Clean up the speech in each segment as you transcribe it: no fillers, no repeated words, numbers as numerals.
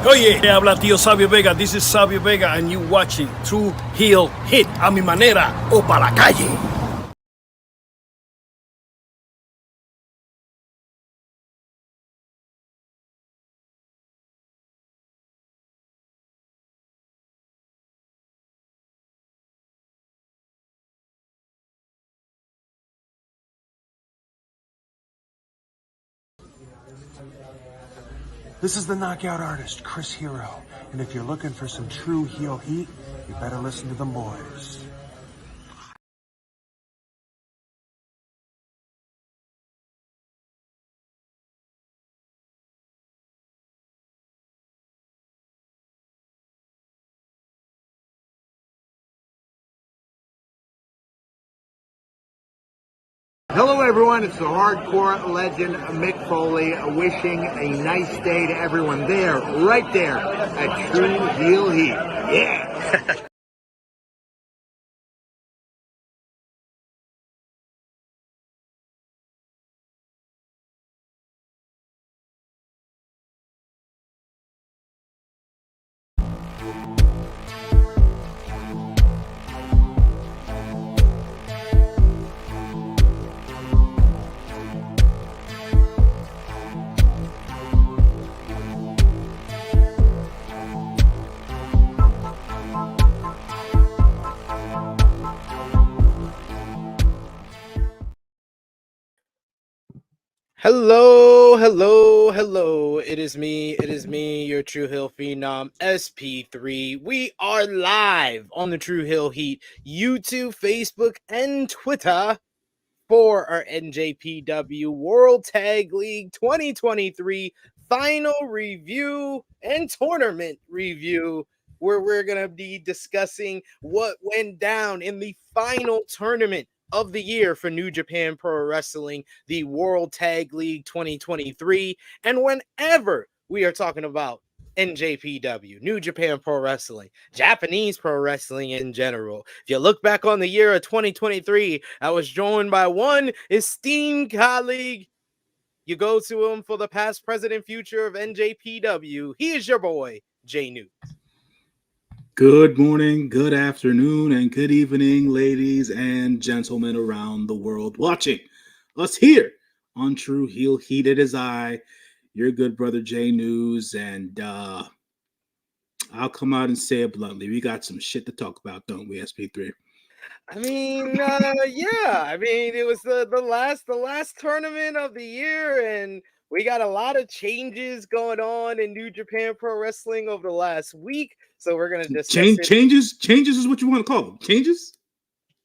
Oye, habla tío Sabio Vega. This is Sabio Vega and you watching True Heel Hit a mi manera o para la calle. This is the knockout artist, Chris Hero, and if you're looking for some true heel heat, you better listen to them boys. Hello everyone, it's the hardcore legend Mick Foley wishing a nice day to everyone there, right there at True Heel Heat. Yeah! Hello, hello, hello. It is me, your True Hill Phenom, SP3. We are live on the True Hill Heat, YouTube, Facebook, and Twitter for our NJPW World Tag League 2023 final review and tournament review, where we're going to be discussing what went down in the final tournament of the year for New Japan Pro Wrestling, the World Tag League 2023. And whenever we are talking about NJPW, New Japan Pro Wrestling, Japanese Pro Wrestling in general, if you look back on the year of 2023, I was joined by one esteemed colleague. You go to him for the past, present, and future of NJPW. He is your boy, J.News. Good morning, good afternoon, and good evening, ladies and gentlemen around the world watching us here on True Heel Heat. It is I, your good brother J-News, and I'll come out and say it bluntly. We got some shit to talk about, don't we, SP3? I mean, yeah. I mean, it was the last tournament of the year, and we got a lot of changes going on in New Japan Pro Wrestling over the last week. So we're gonna discuss changes is what you want to call them. Changes.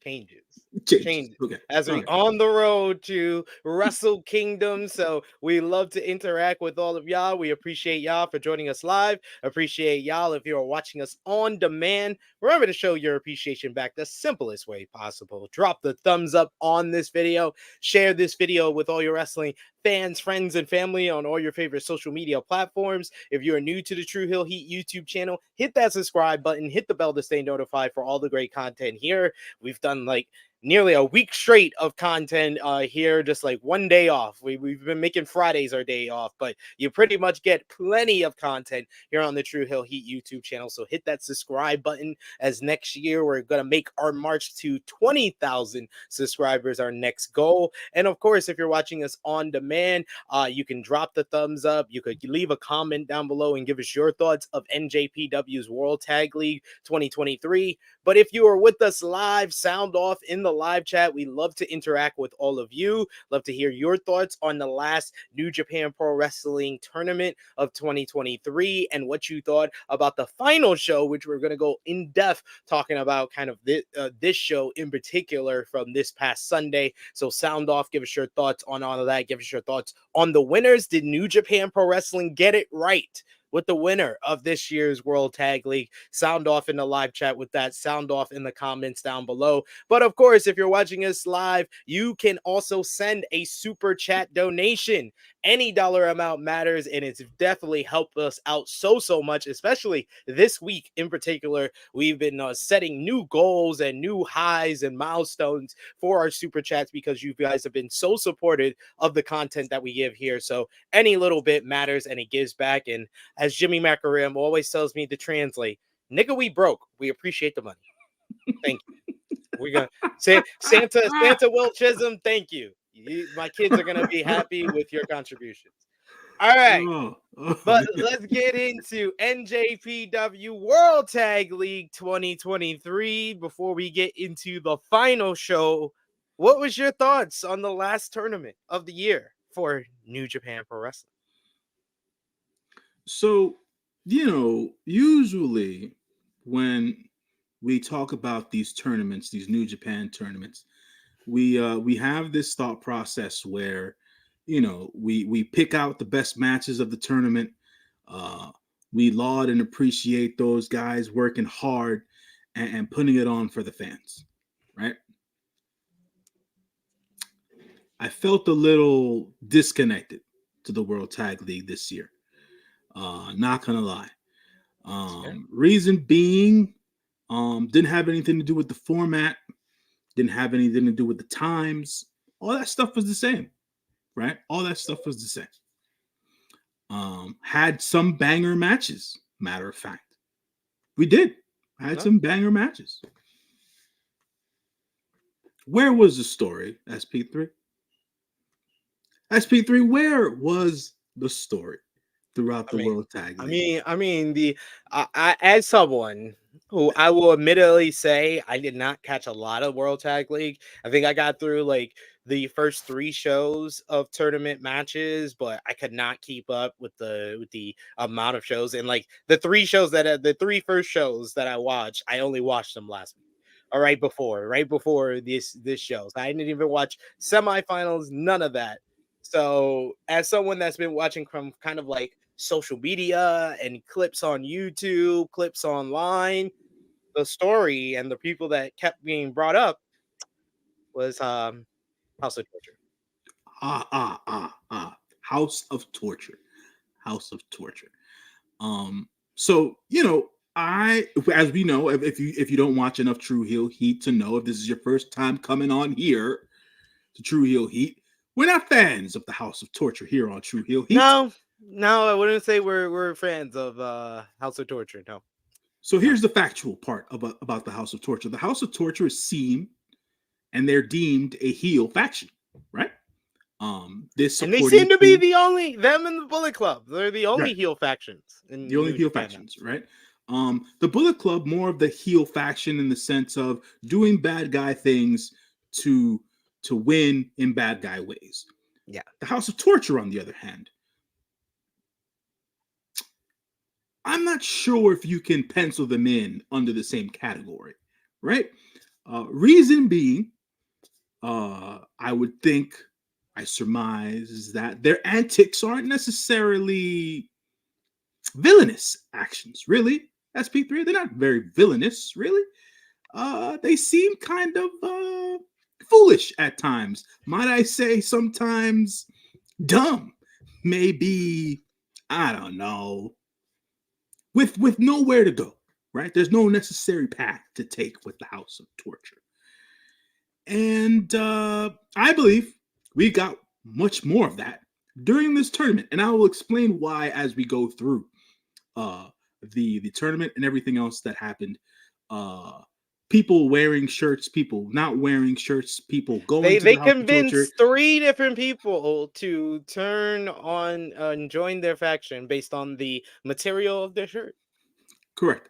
Okay. As we on the road to Wrestle Kingdom. So we love to interact with all of y'all. We appreciate y'all for joining us live. Appreciate y'all if you're watching us on demand. Remember to show your appreciation back the simplest way possible. Drop the thumbs up on this video. Share this video with all your wrestling fans, friends, and family on all your favorite social media platforms. If you're new to the True Hill Heat YouTube channel, hit that subscribe button, hit the bell to stay notified for all the great content here. We've done like nearly a week straight of content here, just like one day off. We've been making Fridays our day off, but you pretty much get plenty of content here on the True Hill Heat YouTube channel. So hit that subscribe button, as next year we're going to make our march to 20,000 subscribers, our next goal. And of course, if you're watching us on demand, you can drop the thumbs up. You could leave a comment down below and give us your thoughts of NJPW's World Tag League 2023. But if you are with us live, sound off in the live chat. We love to interact with all of you. Love to hear your thoughts on the last New Japan Pro Wrestling tournament of 2023 and what you thought about the final show, which we're going to go in depth talking about kind of this show in particular from this past Sunday. So sound off, give us your thoughts on all of that. Give us your thoughts on the winners. Did New Japan Pro Wrestling get it right with the winner of this year's World Tag League? Sound off in the live chat with that. Sound off in the comments down below. But of course, if you're watching us live, you can also send a super chat donation. Any dollar amount matters, and it's definitely helped us out so much, especially this week in particular. We've been setting new goals and new highs and milestones for our super chats because you guys have been so supportive of the content that we give here. So any little bit matters, and it gives back. And as Jimmy Macarim always tells me to translate, nigga, we broke. We appreciate the money. Thank you. We're gonna say Santa Will Chisholm, thank you. My kids are gonna be happy with your contributions. All right. But Yeah. let's get into NJPW World Tag League 2023 before we get into the final show. What was your thoughts on the last tournament of the year for New Japan Pro Wrestling? So, usually when we talk about these tournaments, these New Japan tournaments, we have this thought process where, we pick out the best matches of the tournament. We laud and appreciate those guys working hard and putting it on for the fans, right? I felt a little disconnected to the World Tag League this year. Not gonna lie. Reason being, didn't have anything to do with the format, didn't have anything to do with the times. All that stuff was the same, right? All that stuff was the same. Had some banger matches, matter of fact. We did. Had some banger matches. Where was the story, SP3? SP3, where was the story throughout the World Tag League? I mean, as someone who I will admittedly say I did not catch a lot of World Tag League. I think I got through like the first 3 shows of tournament matches, but I could not keep up with the amount of shows. And like the 3 first shows that I watched, I only watched them last week. Or right before this show. So I didn't even watch semifinals, none of that. So as someone that's been watching from kind of like social media and clips on YouTube, clips online, the story and the people that kept being brought up was House of Torture. House of Torture. House of Torture. So as we know, if you don't watch enough True Heel Heat to know, if this is your first time coming on here to True Heel Heat, we're not fans of the House of Torture here on True Heel Heat. No, I wouldn't say we're fans of House of Torture. No. So here's the factual part about the House of Torture. The House of Torture is seen and they're deemed a heel faction, right? And they seem to be them and the Bullet Club. They're the only heel factions. The only heel factions, right? The Bullet Club, more of the heel faction in the sense of doing bad guy things to win in bad guy ways. Yeah. The House of Torture, on the other hand, I'm not sure if you can pencil them in under the same category, right? Reason being, I would think, I surmise that their antics aren't necessarily villainous actions, really. SP3, they're not very villainous, really. They seem kind of foolish at times. Might I say sometimes dumb. Maybe, I don't know, with nowhere to go, right? There's no necessary path to take with the House of Torture. And I believe we got much more of that during this tournament. And I will explain why as we go through the tournament and everything else that happened. People wearing shirts, people not wearing shirts, people going to the House of Torture. They convinced 3 different people to turn on and join their faction based on the material of their shirt. Correct.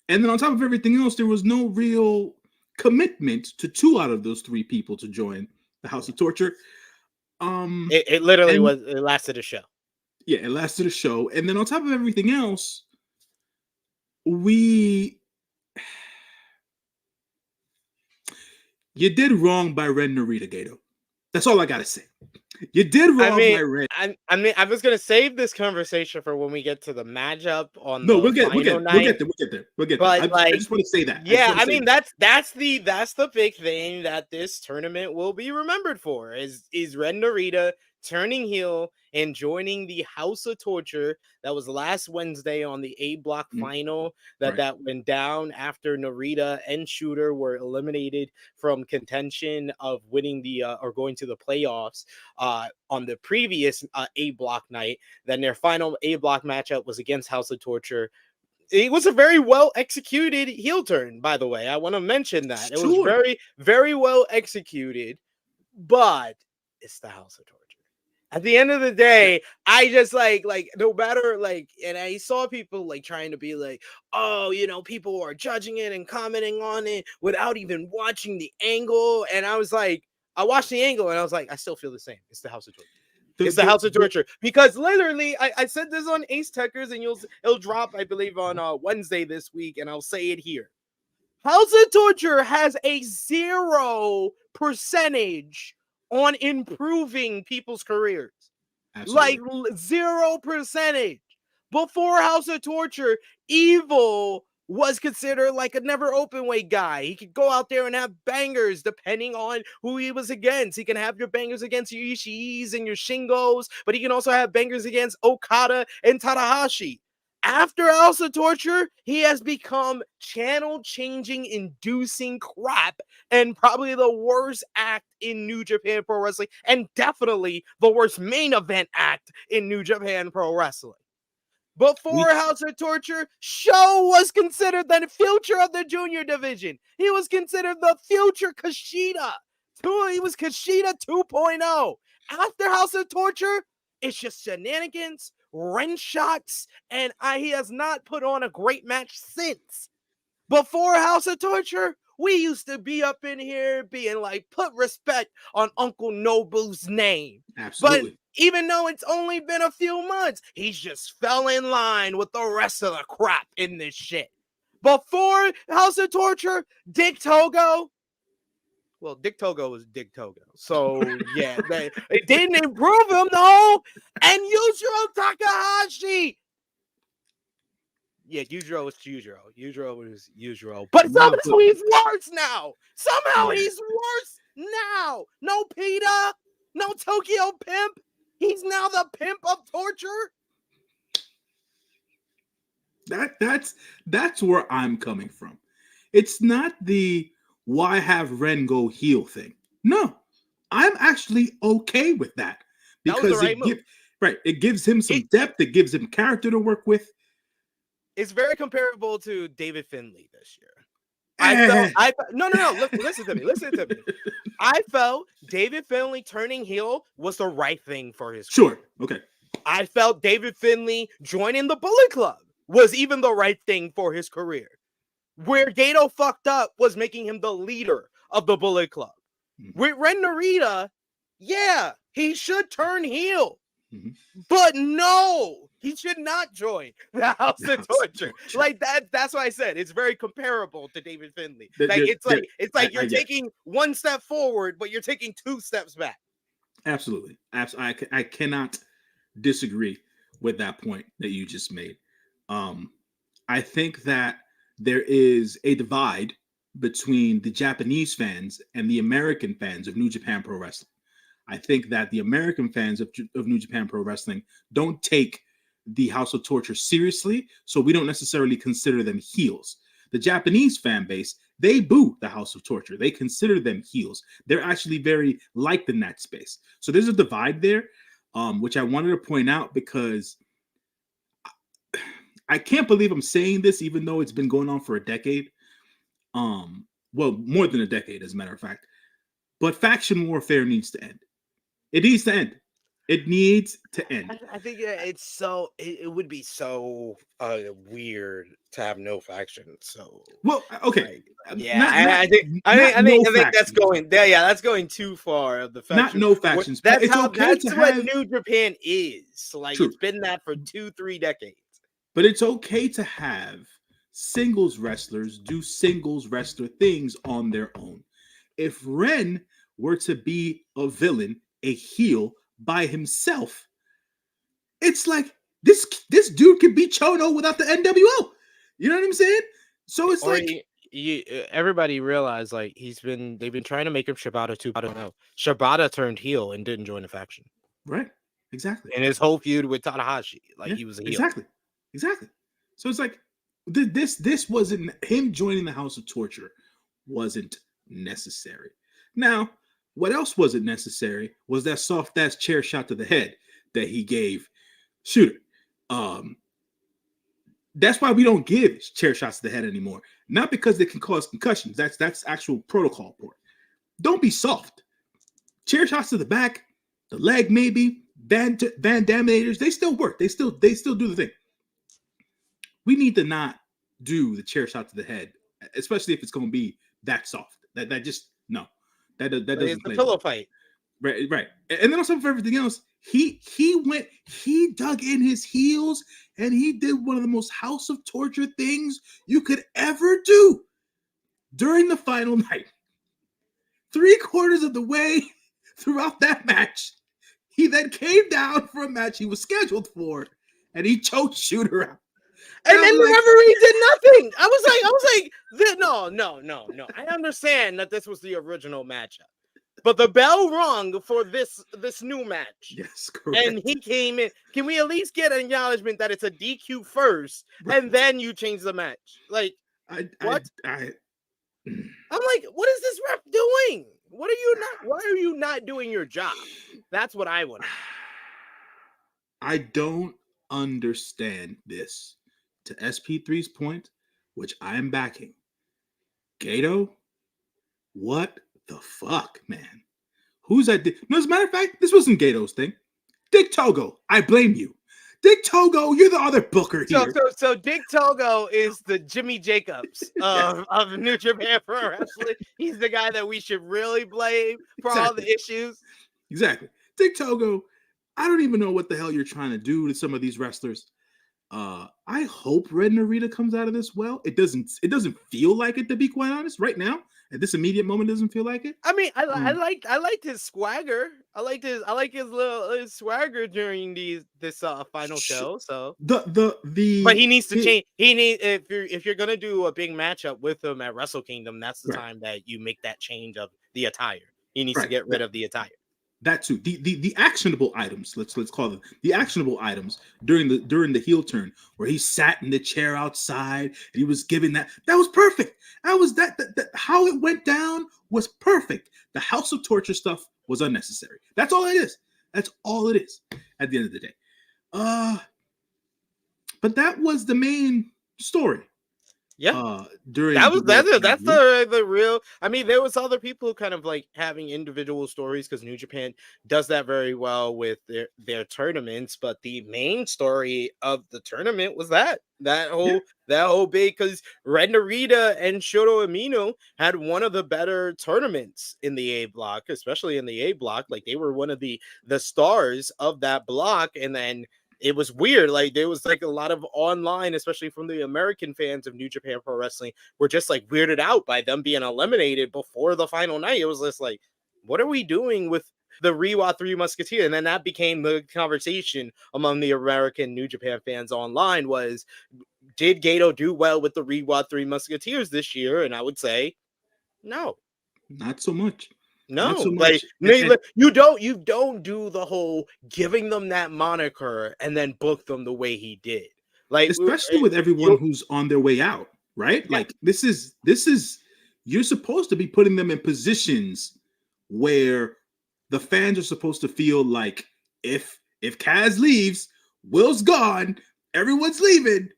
And then on top of everything else, there was no real commitment to 2 out of those 3 people to join the House of Torture. It literally it lasted a show. Yeah, it lasted a show. And then on top of everything else, you did wrong by Ren Narita, Gato. That's all I gotta say. You did wrong by Ren. I was gonna save this conversation for when we get to the matchup on we'll get there. I just want to say that. Yeah, that's the big thing that this tournament will be remembered for is Ren Narita turning heel and joining the House of Torture. That was last Wednesday on the A Block final that went down after Narita and Shooter were eliminated from contention of winning the or going to the playoffs on the previous A Block night. Then their final A Block matchup was against House of Torture. It was a very well executed heel turn, by the way. I want to mention that. It was very, very well executed, but it's the House of Torture. At the end of the day, I just like no matter and I saw people trying to be like, oh, people are judging it and commenting on it without even watching the angle. And I was like, I watched the angle and I was like, I still feel the same. It's the House of Torture. It's the House of Torture, because literally I said this on Ace Techers and it'll drop, I believe, on Wednesday this week, and I'll say it here. House of Torture has a 0% on improving people's careers. Absolutely. 0%. Before House of Torture, Evil was considered like a never open weight guy. He could go out there and have bangers depending on who he was against. He can have your bangers against your Ishiis and your Shingos, but he can also have bangers against Okada and Tanahashi. After House of Torture, he has become channel-changing, inducing crap, and probably the worst act in New Japan Pro Wrestling, and definitely the worst main event act in New Japan Pro Wrestling. Before House of Torture, Sho was considered the future of the junior division. He was considered the future Kushida. He was Kushida 2.0. After House of Torture, it's just shenanigans, wrench shots, and he has not put on a great match since. Before House of Torture, we used to be up in here being like, put respect on Uncle Nobu's name. Absolutely. But even though it's only been a few months, he's just fell in line with the rest of the crap in this shit. Before House of Torture, Dick Togo. Well, Dick Togo was Dick Togo. So, yeah, it didn't improve him, though. And Yujiro Takahashi. Yeah, Yujiro was Yujiro. Yujiro was Yujiro. But somehow he's worse now. Somehow he's worse now. No PETA. No Tokyo Pimp. He's now the pimp of torture. That's where I'm coming from. It's not the why have Ren go heel thing. No, I'm actually okay with that because it gives him some depth. It gives him character to work with. It's very comparable to David Finlay this year. I felt no. Look, listen to me. I felt David Finlay turning heel was the right thing for his career. Okay. I felt David Finlay joining the Bullet Club was even the right thing for his career. Where Gato fucked up was making him the leader of the Bullet Club. Mm-hmm. With Ren Narita, yeah, he should turn heel. Mm-hmm. But no, he should not join the House of Torture. Like that's why I said it's very comparable to David Finlay. It's like you're taking one step forward, but you're taking 2 steps back. Absolutely. I cannot disagree with that point that you just made. I think that there is a divide between the Japanese fans and the American fans of New Japan Pro Wrestling. I think that the American fans of New Japan Pro Wrestling don't take the House of Torture seriously, so we don't necessarily consider them heels. The Japanese fan base, they boo the House of Torture. They consider them heels. They're actually very liked in that space. So there's a divide there, which I wanted to point out because I can't believe I'm saying this, even though it's been going on for a decade. Well, more than a decade, as a matter of fact. But faction warfare needs to end. It needs to end. It needs to end. I think it would be so weird to have no faction. So okay, I think that's going there. Yeah, that's going too far. Of the faction, not no factions. That's what New Japan is. Like True. It's been that for 2-3 decades. But it's okay to have singles wrestlers do singles wrestler things on their own. If Ren were to be a villain, a heel by himself, it's like this dude could be Chono without the NWO. You know what I'm saying? So it's everybody realized they've been trying to make him Shibata 2.0. Shibata turned heel and didn't join the faction. Right. Exactly. And his whole feud with Tanahashi, like he was a heel. Exactly. So it's like this wasn't him joining the House of Torture wasn't necessary. Now, what else wasn't necessary was that soft ass chair shot to the head that he gave Shooter. That's why we don't give chair shots to the head anymore. Not because they can cause concussions. That's actual protocol for it. Don't be soft. Chair shots to the back, the leg, maybe Van Daminators. They still work. They still do the thing. We need to not do the chair shot to the head, especially if it's going to be that soft. That just no. That doesn't It's play a pillow well. fight. Right. And then on top of everything else, he dug in his heels and he did one of the most House of Torture things you could ever do during the final night. 3/4 of the way throughout that match, he then came down for a match he was scheduled for, and he choked Shooter out. And then the referee did nothing. I was like, no. I understand that this was the original matchup, but the bell rung for this new match. Yes, correct. And he came in. Can we at least get an acknowledgement that it's a DQ first, and then you change the match? Like, what? I'm like, what is this ref doing? What are you not? Why are you not doing your job? That's what I want. I don't understand this. To SP3's point, which I'm backing, Gato, what the fuck, man? Who's that? No, as a matter of fact, this wasn't Gato's thing. Dick Togo, I blame you. Dick Togo, you're the other booker here. So Dick Togo is the Jimmy Jacobs of New Japan Pro Wrestling. He's the guy that we should really blame for all the issues. Exactly. Dick Togo, I don't even know what the hell you're trying to do to some of these wrestlers. I hope Ren Narita comes out of this well. It doesn't feel like it, to be quite honest. Right now, at this immediate moment, doesn't feel like it. I mean, I liked his swagger. I like his little swagger during this final show. So but he needs to change. He need if you're gonna do a big matchup with him at Wrestle Kingdom, that's the time that you make that change of the attire. He needs to get rid of the attire. That too. The actionable items, let's call them the actionable items during the heel turn, where he sat in the chair outside and he was giving that was perfect. That how it went down was perfect. The House of Torture stuff was unnecessary. That's all it is. That's all it is at the end of the day. But that was the main story. Yeah, during that's the real. I mean, there was other people kind of like having individual stories because New Japan does that very well with their tournaments. But the main story of the tournament was that whole big, because Ren Narita and Shota Umino had one of the better tournaments in the A block, especially in the A block. Like they were one of the stars of that block, and then it was weird. Like there was like a lot of online, especially from the American fans of New Japan Pro Wrestling, were just like weirded out by them being eliminated before the final night. It was just like, what are we doing with the Reiwa Three Musketeers? And then that became the conversation among the American New Japan fans online was, did Gato do well with the Reiwa Three Musketeers this year? And I would say, no. Not so much. No, so like you don't do the whole giving them that moniker and then book them the way he did. Like especially with everyone who's on their way out, right? Yeah. Like this is you're supposed to be putting them in positions where the fans are supposed to feel like if Kaz leaves, Will's gone, everyone's leaving.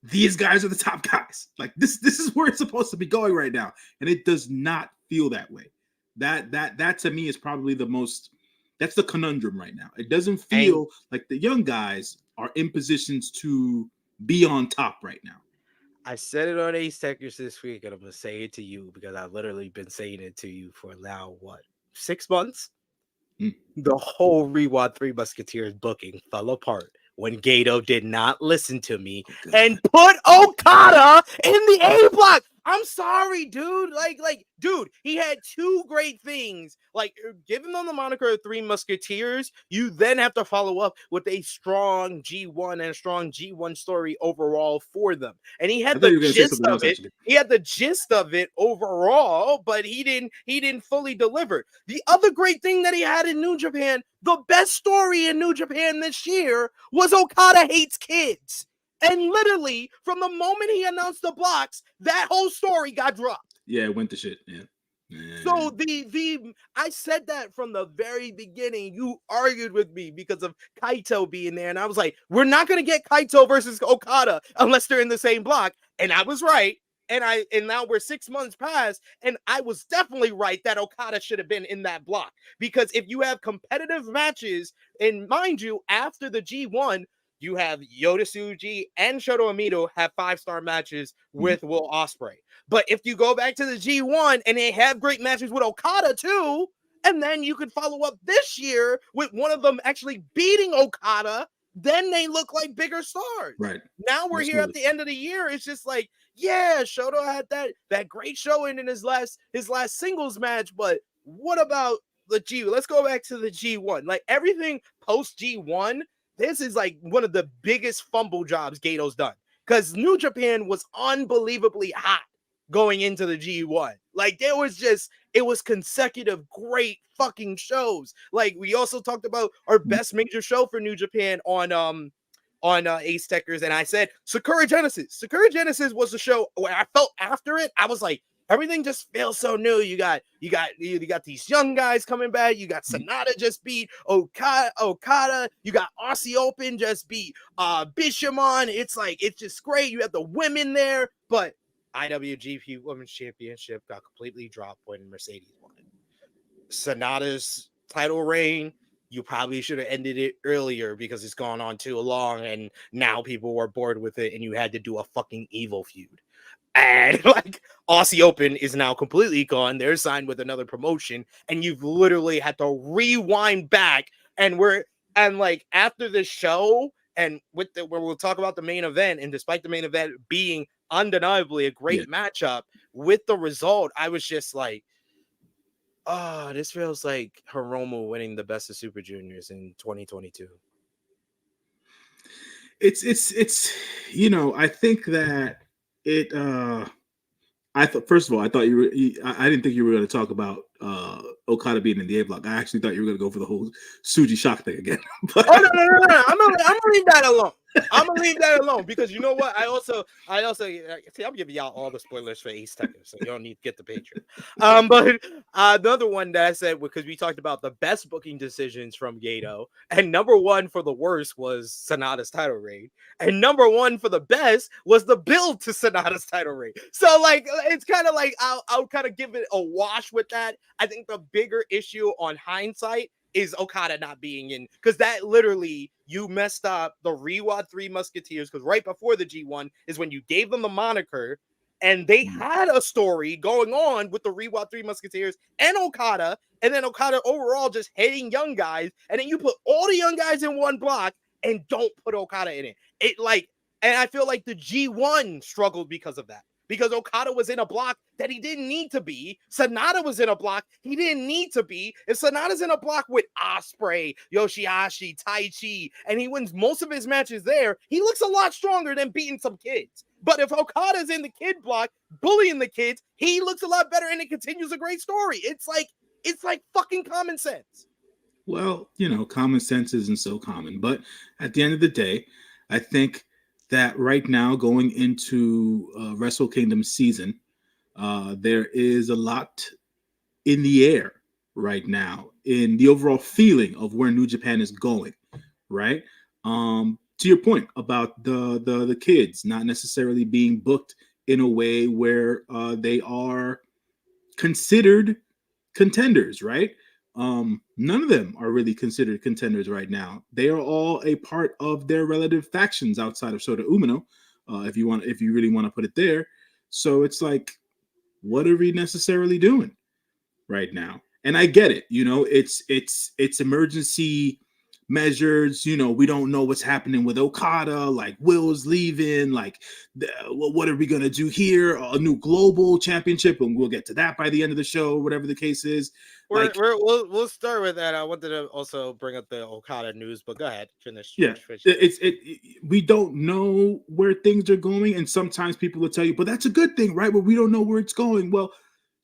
These guys are the top guys. Like this is where it's supposed to be going right now, and it does not feel that way. That to me is probably that's the conundrum right now. It doesn't feel like the young guys are in positions to be on top right now. I said it on Ace Techers this week, and I'm gonna say it to you because I've literally been saying it to you for now 6 months. The whole Reiwa Three Musketeers booking fell apart when Gato did not listen to me and put Okada in the A block. I'm sorry, dude. Dude, he had two great things. Like, giving them the moniker of Three Musketeers, you then have to follow up with a strong G1 and a strong G1 story overall for them. And he had the gist of it. He had the gist of it overall, but he didn't fully deliver. The other great thing that he had in New Japan, the best story in New Japan this year, was Okada hates kids. And literally, from the moment he announced the blocks, that whole story got dropped. Yeah, it went to shit. Yeah. So I said that from the very beginning. You argued with me because of Kaito being there, and I was like, we're not gonna get Kaito versus Okada unless they're in the same block. And I was right. And now we're 6 months past, and I was definitely right that Okada should have been in that block. Because if you have competitive matches, and mind you, after the G1, you have Yota Tsuji and Shoto Amito have 5-star matches with Will Ospreay. But if you go back to the G1 and they have great matches with Okada too, and then you could follow up this year with one of them actually beating Okada, then they look like bigger stars. Right. Now we're here at the end of the year. It's just like, yeah, Shoto had that great showing in his last singles match, but what about the G? Let's go back to the G1. Like, everything post G1, this is like one of the biggest fumble jobs Gedo's done, because New Japan was unbelievably hot going into the G1. Like, it was consecutive great fucking shows. Like, we also talked about our best major show for New Japan on Ace Techers, and I said Sakura Genesis. Sakura Genesis was the show where I felt after it, I was like, everything just feels so new. You got these young guys coming back. You got Sonata just beat Okada. You got Aussie Open just beat Bishamon. It's just great. You have the women there, but IWGP Women's Championship got completely dropped when Mercedes won it. Sonata's title reign, you probably should have ended it earlier because it's gone on too long, and now people were bored with it, and you had to do a fucking evil feud. And like, Aussie Open is now completely gone. They're signed with another promotion, and you've literally had to rewind back. And like, after the show, and where we'll talk about the main event, and despite the main event being undeniably a great matchup, with the result, I was just like, oh, this feels like Hiromu winning the Best of Super Juniors in 2022. It's I think that it I thought, first of all, I didn't think you were going to talk about Okada being in the A block. I actually thought you were going to go for the whole Tsuji shock thing again. But... Oh, no. I'm gonna leave that alone. I'm gonna leave that alone, because you know what? I also see, I'm giving y'all all the spoilers for Ace Tekken, so you don't need to get the picture. But another one that I said, because we talked about the best booking decisions from Gedo, and number one for the worst was Sonata's title reign, and number one for the best was the build to Sonata's title reign. So like, it's kind of like I'll kind of give it a wash with that. I think the bigger issue on hindsight is Okada not being in, because that literally, you messed up the Reiwa Three Musketeers, because right before the G1 is when you gave them the moniker, and they had a story going on with the Reiwa Three Musketeers and Okada, and then Okada overall just hating young guys, and then you put all the young guys in one block and don't put Okada in it. And I feel like the G1 struggled because of that. Because Okada was in a block that he didn't need to be. Sonata was in a block he didn't need to be. If Sonata's in a block with Ospreay, YOSHI-HASHI, Taichi, and he wins most of his matches there, he looks a lot stronger than beating some kids. But if Okada's in the kid block, bullying the kids, he looks a lot better, and it continues a great story. It's like fucking common sense. Well, common sense isn't so common. But at the end of the day, I think that right now, going into Wrestle Kingdom season, there is a lot in the air right now in the overall feeling of where New Japan is going, right? To your point about the kids not necessarily being booked in a way where they are considered contenders, right? None of them are really considered contenders right now. They are all a part of their relative factions outside of Sota Umino, if you really want to put it there. So it's like, what are we necessarily doing right now? And I get it, it's emergency measures. You know, we don't know what's happening with Okada. Like, Will's leaving. Like, what are we gonna do here? A new global championship, and we'll get to that by the end of the show, whatever the case is. We'll start with that. I wanted to also bring up the Okada news, but go ahead, finish. Yeah, we don't know where things are going, and sometimes people will tell you, but that's a good thing, right? But we don't know where it's going. Well,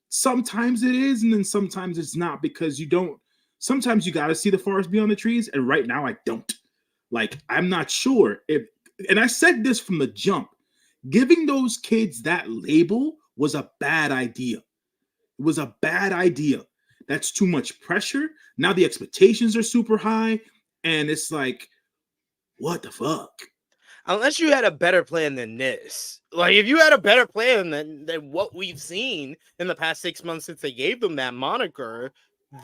sometimes it is, and then sometimes it's not, because you don't. Sometimes you got to see the forest beyond the trees, and right now I don't. Like, I'm not sure if, and I said this from the jump, giving those kids that label was a bad idea. It was a bad idea. That's too much pressure. Now the expectations are super high, and it's like, what the fuck? Unless you had a better plan than this. Like, if you had a better plan than what we've seen in the past 6 months since they gave them that moniker,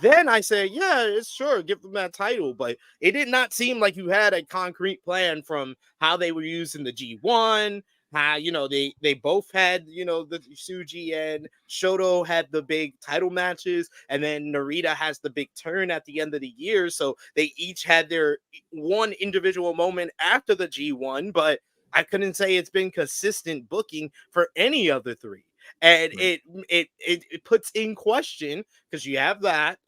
then I say, yeah, it's sure, give them that title. But it did not seem like you had a concrete plan from how they were used in the G1, how, you know, they both had, you know, the Tsuji and Shoto had the big title matches, and then Narita has the big turn at the end of the year. So they each had their one individual moment after the G1, but I couldn't say it's been consistent booking for any of the three. And Right. it puts in question, because you have that.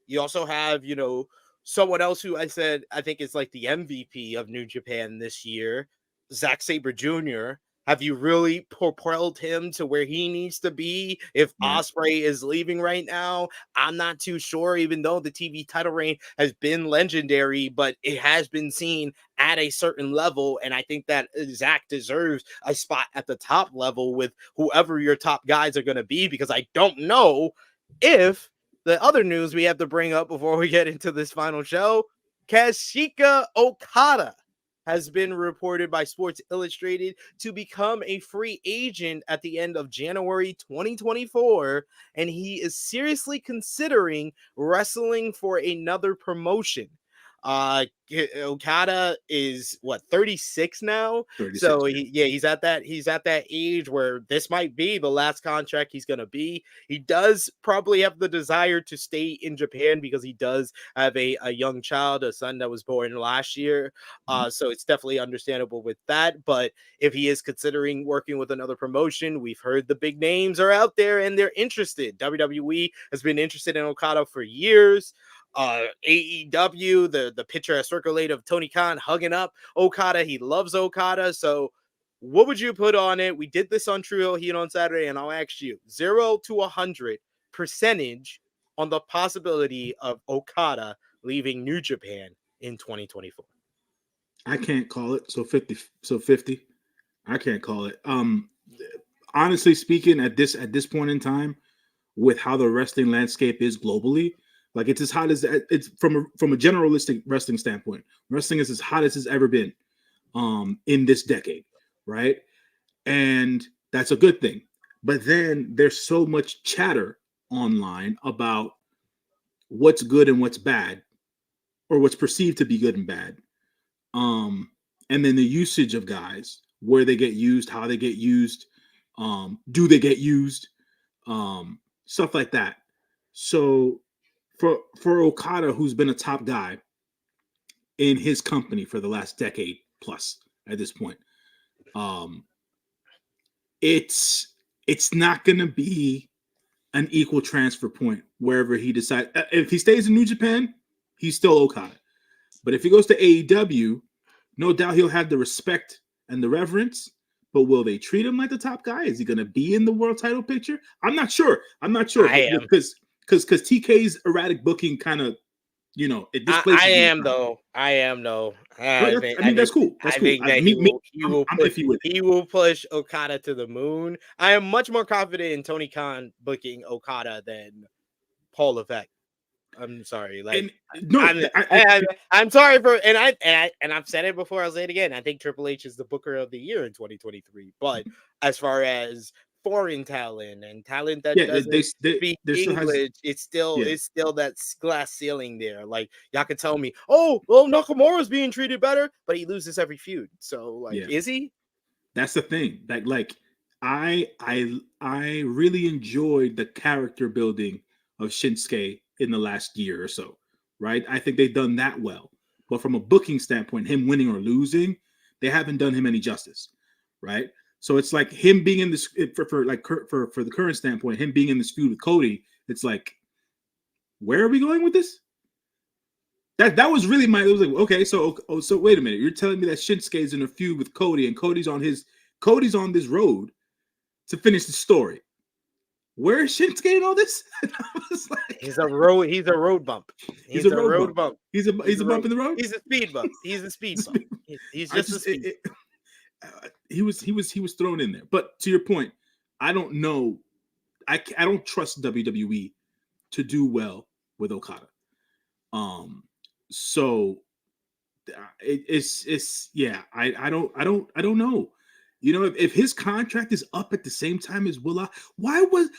You also have, you know, someone else who I said I think is like the MVP of New Japan this year, Zack Sabre Jr. Have you really propelled him to where he needs to be if Right. Ospreay is leaving right now? I'm not too sure, even though the TV title reign has been legendary, but it has been seen at a certain level. And I think that Zack deserves a spot at the top level with whoever your top guys are going to be, because I don't know if the other news we have to bring up before we get into this final show, Kazuchika Okada has been reported by Sports Illustrated to become a free agent at the end of January 2024, and he is seriously considering wrestling for another promotion. Okada is what, 36 now, 36, so yeah. he's at that age where this might be the last contract he's gonna be. He does probably have the desire to stay in Japan because he does have a young child, a son that was born last year. So it's definitely understandable with that. But if he is considering working with another promotion, we've heard the big names are out there and they're interested. WWE has been interested in Okada for years. AEW, the picture has circulated of Tony Khan hugging up Okada. He loves Okada. So what would you put on it? We did this on True Heel Heat on Saturday, and I'll ask you 0 to 100 percentage on the possibility of Okada leaving New Japan in 2024. I can't call it. So 50. So 50. I can't call it. Honestly speaking, at this point in time, with how the wrestling landscape is globally, like, it's as hot as it's from a generalistic wrestling standpoint. Wrestling is as hot as it's ever been in this decade, right? And that's a good thing. But then there's so much chatter online about what's good and what's bad, or what's perceived to be good and bad. And then the usage of guys, where they get used, how they get used, do they get used, stuff like that. So for Okada, who's been a top guy in his company for the last decade plus at this point, it's not going to be an equal transfer point wherever he decides. If he stays in New Japan, he's still Okada. But if he goes to AEW, no doubt he'll have the respect and the reverence. But will they treat him like the top guy? Is he going to be in the world title picture? I'm not sure. I am. Because TK's erratic booking kind of, it displaces I me. am though. I mean, that's cool. That's I cool. think that I'm iffy with it. he will push Okada to the moon. I am much more confident in Tony Khan booking Okada than Paul Levesque. I'm sorry. Like, And no, I'm sorry for, and I've said it before. I'll say it again. I think Triple H is the Booker of the Year in 2023. But as far as foreign talent and talent that doesn't speak English, it's still that glass ceiling there. Like, y'all can tell me, oh, well, Nakamura's being treated better, but he loses every feud. So, like, is he? That's the thing. Like I really enjoyed the character building of Shinsuke in the last year or so, right? I think they've done that well. but from a booking standpoint, him winning or losing, they haven't done him any justice, right? So it's like him being in this for the current standpoint, him being in this feud with Cody. It's like, where are we going with this? That was really it was like, okay, so wait a minute, you're telling me that Shinsuke is in a feud with Cody, and Cody's on this road to finish the story. Where is Shinsuke in all this? Like, he's a road bump. He's a road bump. He's a bump in the road. He's a speed bump. He's a speed bump. He's just a speed. He was thrown in there. But to your point, I don't know. I don't trust WWE to do well with Okada. So it's yeah. I don't know. You know, if his contract is up at the same time as Willa,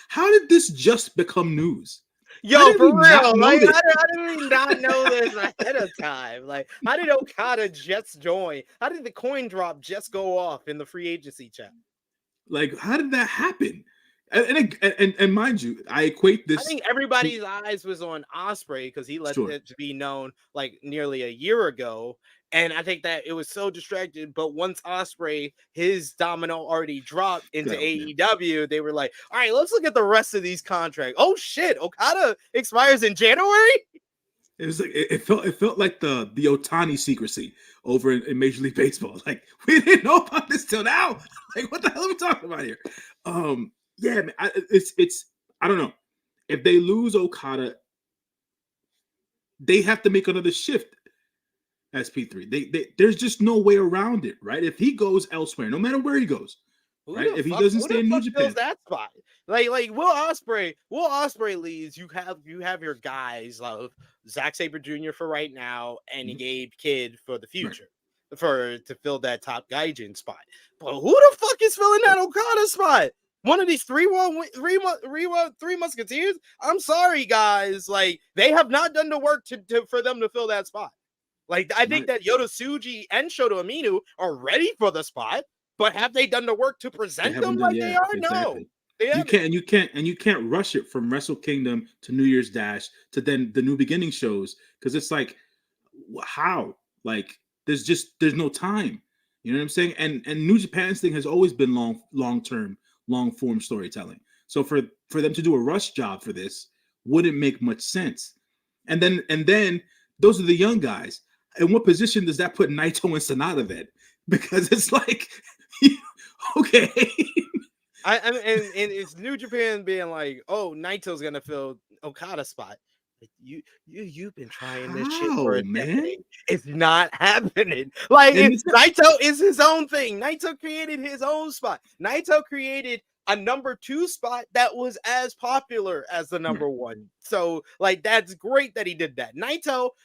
how did this just become news? Yo, for real, like how did we not know this ahead of time? Like, how did Okada just join? How did the coin drop just go off in the free agency chat? Like, how did that happen? And mind you, I equate this. I think everybody's eyes was on Ospreay because he let it to be known like nearly a year ago. And I think that it was so distracted. But once Ospreay, his domino already dropped into AEW, they were like, all right, let's look at the rest of these contracts. Oh shit, Okada expires in January. It was like it felt like the Otani secrecy over in Major League Baseball. Like, we didn't know about this till now. Like, what the hell are we talking about here? Yeah, man, it's I don't know. If they lose Okada, they have to make another shift. SP3. There's just no way around it, right? If he goes elsewhere, no matter where he goes, right? If he doesn't stay in New Japan, that spot. Like Will Ospreay leaves. You have your guys like Zack Sabre Jr. for right now, and Gabe Kidd for the future, to fill that top gaijin spot. But who the fuck is filling that Okada spot? One of these three Musketeers? I'm sorry, guys. Like, they have not done the work for them to fill that spot. Like, I think that Yota Tsuji and Shota Umino are ready for the spot, but have they done the work to present them like they are? Exactly. No. You can't rush it from Wrestle Kingdom to New Year's Dash to then the New Beginning shows, because it's like, how? Like, there's no time. You know what I'm saying? And New Japan's thing has always been long-term, long-form storytelling. So for them to do a rush job for this wouldn't make much sense. And then those are the young guys. In what position does that put Naito and Sonata then? Because it's like, okay. And it's New Japan being like, oh, Naito's gonna fill Okada's spot. Like, you've been trying this shit for a decade. It's not happening. Like, Naito is his own thing. Naito created his own spot. Naito created a number 2 spot that was as popular as the number 1. So, like, that's great that he did that.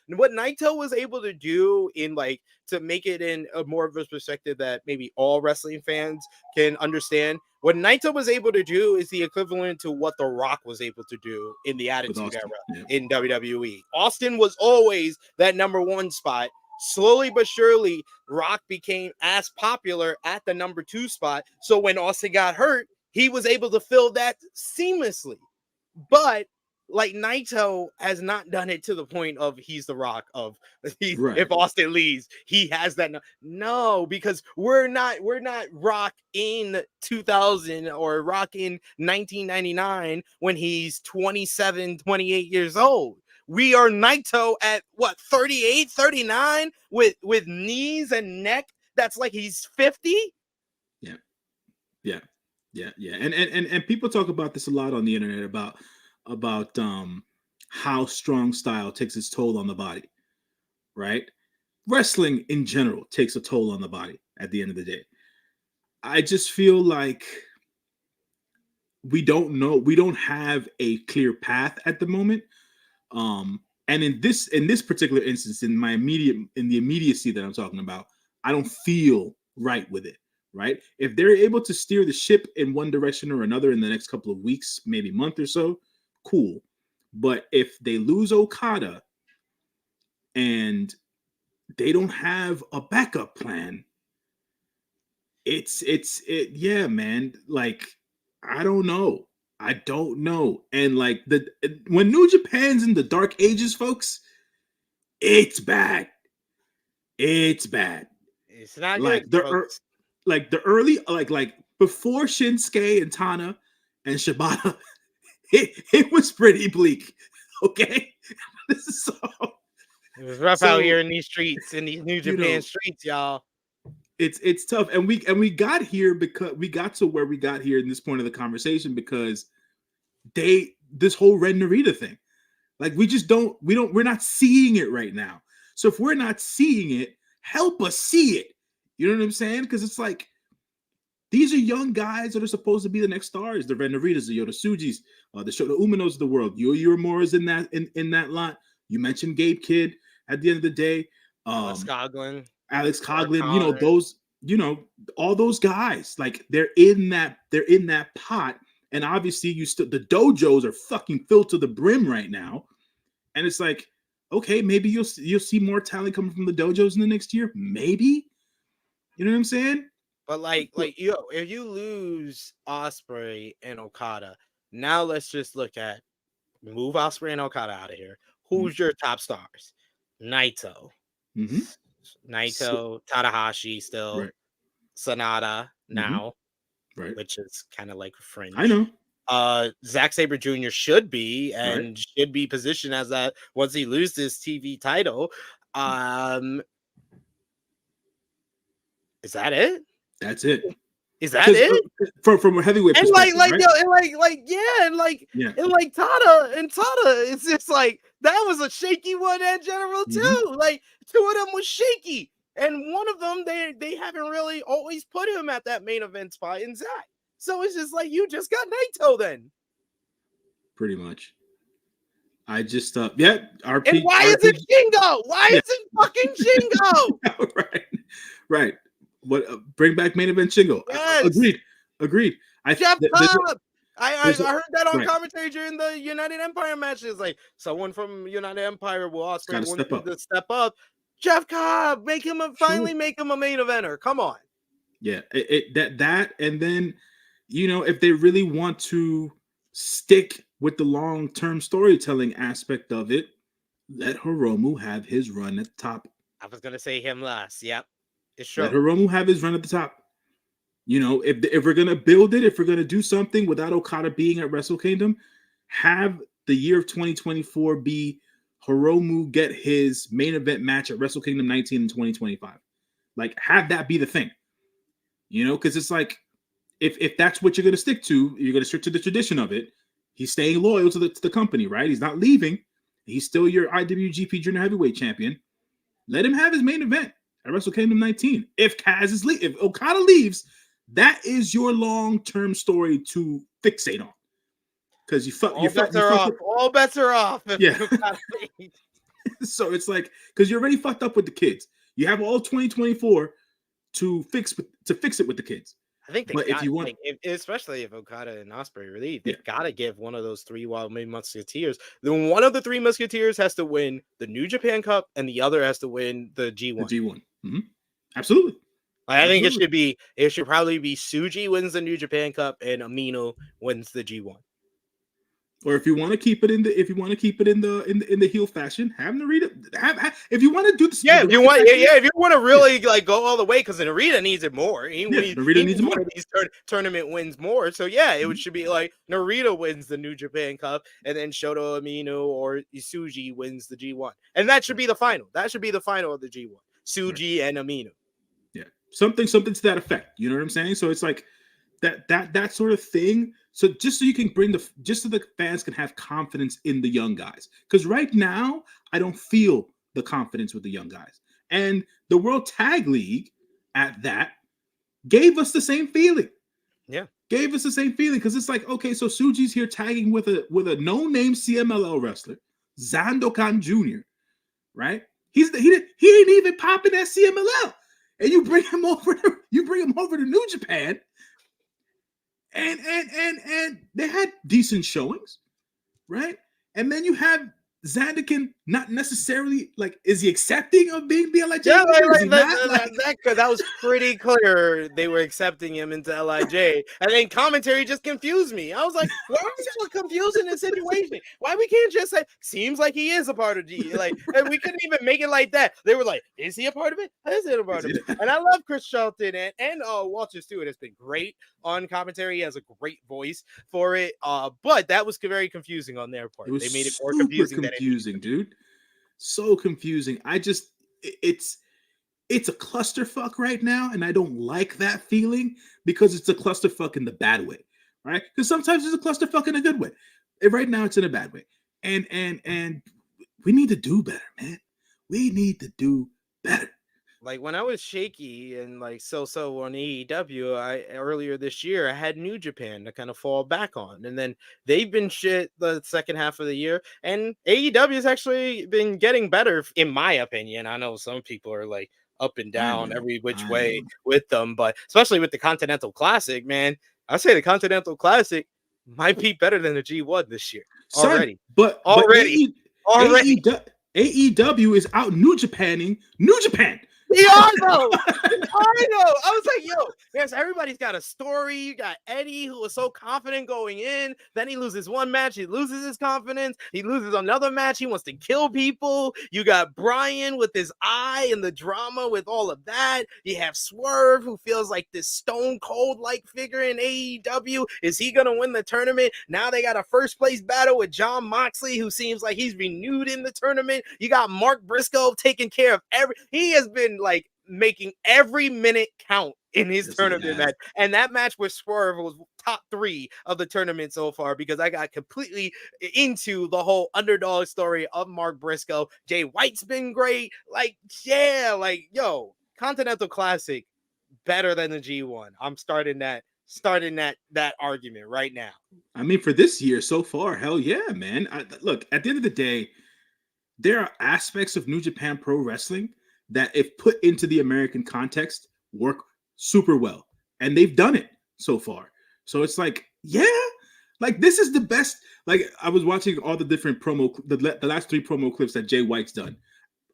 What Naito was able to do in, like, to make it in a more of a perspective that maybe all wrestling fans can understand, what Naito was able to do is the equivalent to what The Rock was able to do in the Attitude Era in WWE. Austin was always that number 1 spot. Slowly but surely, Rock became as popular at the number 2 spot. So when Austin got hurt, he was able to fill that seamlessly. But like, Naito has not done it to the point of he's the Rock of if Austin leaves, he has that. No, because we're not Rock in 2000 or Rock in 1999 when he's 27, 28 years old. We are Naito at what, 38, 39 with knees and neck. That's like he's 50. Yeah. And people talk about this a lot on the internet about how strong style takes its toll on the body, right? Wrestling in general takes a toll on the body at the end of the day. I just feel like we don't have a clear path at the moment. And in this particular instance, in the immediacy that I'm talking about, I don't feel right with it. Right? If they're able to steer the ship in one direction or another in the next couple of weeks, maybe month or so, cool. But if they lose Okada and they don't have a backup plan, yeah, man. Like, I don't know. And like, when New Japan's in the dark ages, folks, it's bad. It's bad. It's not Like good, folks. the early like before Shinsuke and Tana and Shibata, it was pretty bleak. Okay, so It was rough out here in these streets, in these New Japan know, streets, y'all. it's tough, and we got here because we got to where we got here in this point of the conversation because this whole Ren Narita thing, like we're not seeing it right now. So if we're not seeing it, help us see it. You know what I'm saying? Because it's like these are young guys that are supposed to be the next stars. The Ren Naritas, the Yota Tsujis, the Shota Umanos of the world. Yuya Uemura's in that lot. You mentioned Gabe Kidd at the end of the day. Alex Coughlin, all those guys, like they're in that pot. And obviously the dojos are fucking filled to the brim right now. And it's like, okay, maybe you'll see more talent coming from the dojos in the next year. Maybe. You know what I'm saying? But if you lose Ospreay and Okada, now let's just move Ospreay and Okada out of here. Who's your top stars? Naito. Mm-hmm. Naito, Tanahashi still. Right. Sonata now. Right. Which is kind of like fringe. I know. Zack Sabre Jr. should be positioned as that once he loses this TV title. Is that it? That's it. Is that it? From a heavyweight and perspective, like, right? and like Tada, it's just like that was a shaky one in general too. Like two of them was shaky, and one of them they haven't really always put him at that main event spot in Zack. So it's just like you just got Naito then. Pretty much. I just RP. And why is it Shingo? Why is it fucking Shingo? Right. What bring back main event Shingo? Yes. Agreed. Jeff Cobb. I heard that on commentary during the United Empire matches. Like someone from United Empire will also step up. Jeff Cobb, finally make him a main eventer. Come on. Yeah, that and then if they really want to stick with the long-term storytelling aspect of it, let Hiromu have his run at the top. I was gonna say him last. Yep. It's true. Let Hiromu have his run at the top. If we're gonna build it, if we're gonna do something without Okada being at Wrestle Kingdom, have the year of 2024 be Hiromu get his main event match at Wrestle Kingdom 19 in 2025. Like, have that be the thing. Because it's like, if that's what you're gonna stick to, you're gonna stick to the tradition of it. He's staying loyal to the company, right? He's not leaving. He's still your IWGP Junior Heavyweight Champion. Let him have his main event at Wrestle Kingdom 19. If Okada leaves, that is your long-term story to fixate on. Because all bets are off. Yeah. So it's like, because you're already fucked up with the kids. You have all 2024 to fix it with the kids. I think especially if Okada and Ospreay leave, they've got to give one of those three Wild Musketeers. Then one of the three Musketeers has to win the New Japan Cup, and the other has to win the G1. The G1. Mm-hmm. Absolutely. I think it should probably be Tsuji wins the New Japan Cup and Amino wins the G1. Or if you want to keep it in the heel fashion, have Narita. If you want to do this, if you want to really go all the way, because Narita needs it more. Narita needs more of these tournament wins more. So it should be like Narita wins the New Japan Cup, and then Shota Umino or Tsuji wins the G1, and that should be the final. That should be the final of the G1. Tsuji and Amino. Yeah, something to that effect. You know what I'm saying? So it's like that sort of thing. So just so you can just so the fans can have confidence in the young guys. Because right now, I don't feel the confidence with the young guys. And the World Tag League at that gave us the same feeling. Yeah. Gave us the same feeling. Because it's like, okay, so Tsuji's here tagging with a no-name CMLL wrestler, Sandokan Jr., right? He didn't even pop in that CMLL. And you bring him over to New Japan. And they had decent showings, right? And then you have Xander can not necessarily like, is he accepting of being the LIJ? Yeah, That that was pretty clear. They were accepting him into LIJ, and then commentary just confused me. I was like, "Why are we so confusing the situation? Why we can't just say seems like he is a part of G? Like, and we couldn't even make it like that. They were like, is he a part of it? Is he a part of it? And I love Chris Shelton and Walter Stewart has been great on commentary. He has a great voice for it. But that was very confusing on their part. They made it more confusing, dude. So confusing. It's a clusterfuck right now, and I don't like that feeling because it's a clusterfuck in the bad way, right? Because sometimes it's a clusterfuck in a good way. And right now, it's in a bad way, and we need to do better, man. We need to do better. Like when I was shaky and like so on AEW, earlier this year I had New Japan to kind of fall back on, and then they've been shit the second half of the year, and AEW has actually been getting better in my opinion. I know some people are like up and down every which way with them, but especially with the Continental Classic, man, I say the Continental Classic might be better than the G1 this year already. But already. AEW is out New Japanning New Japan. Yeah, I know. I was like, yo, yes, everybody's got a story. You got Eddie, who was so confident going in. Then he loses one match. He loses his confidence. He loses another match. He wants to kill people. You got Brian with his eye and the drama with all of that. You have Swerve, who feels like this Stone Cold-like figure in AEW. Is he going to win the tournament? Now they got a first place battle with Jon Moxley, who seems like he's renewed in the tournament. You got Mark Briscoe taking care of he has been like making every minute count in his tournament match. And that match with Swerve was top 3 of the tournament so far because I got completely into the whole underdog story of Mark Briscoe. Jay White's been great. Like, yeah, like, yo, Continental Classic better than the G1. I'm starting that argument right now. I mean, for this year so far, hell yeah, man. Look, at the end of the day, there are aspects of New Japan Pro Wrestling that, if put into the American context, work super well. And they've done it so far. So it's like, yeah, like this is the best. Like I was watching all the different the last 3 promo clips that Jay White's done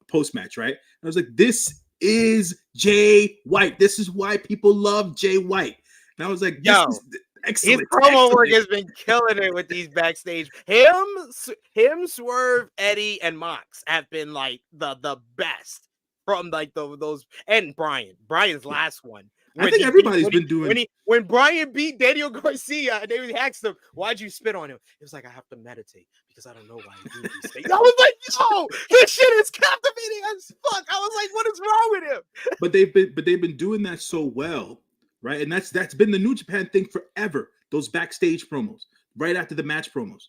post-match, right? And I was like, this is Jay White. This is why people love Jay White. And I was like, this is excellent. His promo work has been killing it with these backstage. Him, Swerve, Eddie, and Mox have been like the best from like those, and Brian's last one. I think everybody's been doing. When Brian beat Daniel Garcia, and they asked him, "Why'd you spit on him?" He was like, "I have to meditate because I don't know why I do these things." I was like, "Yo, this shit is captivating as fuck." I was like, "What is wrong with him?" But they've been doing that so well, right? And that's been the New Japan thing forever. Those backstage promos, right after the match promos.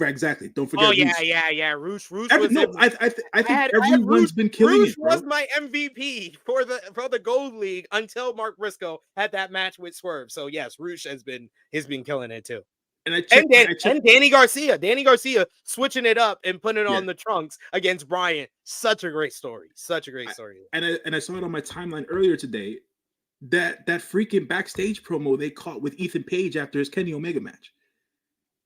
Exactly. Don't forget. Yeah. Roosh I think everyone's been killing Roosh it. Bro. Was my MVP for the G.O.D League until Mark Briscoe had that match with Swerve. So yes, Roosh has been killing it too. And Danny Garcia switching it up and putting it on the trunks against Brian. Such a great story. And I saw it on my timeline earlier today. That freaking backstage promo they caught with Ethan Page after his Kenny Omega match.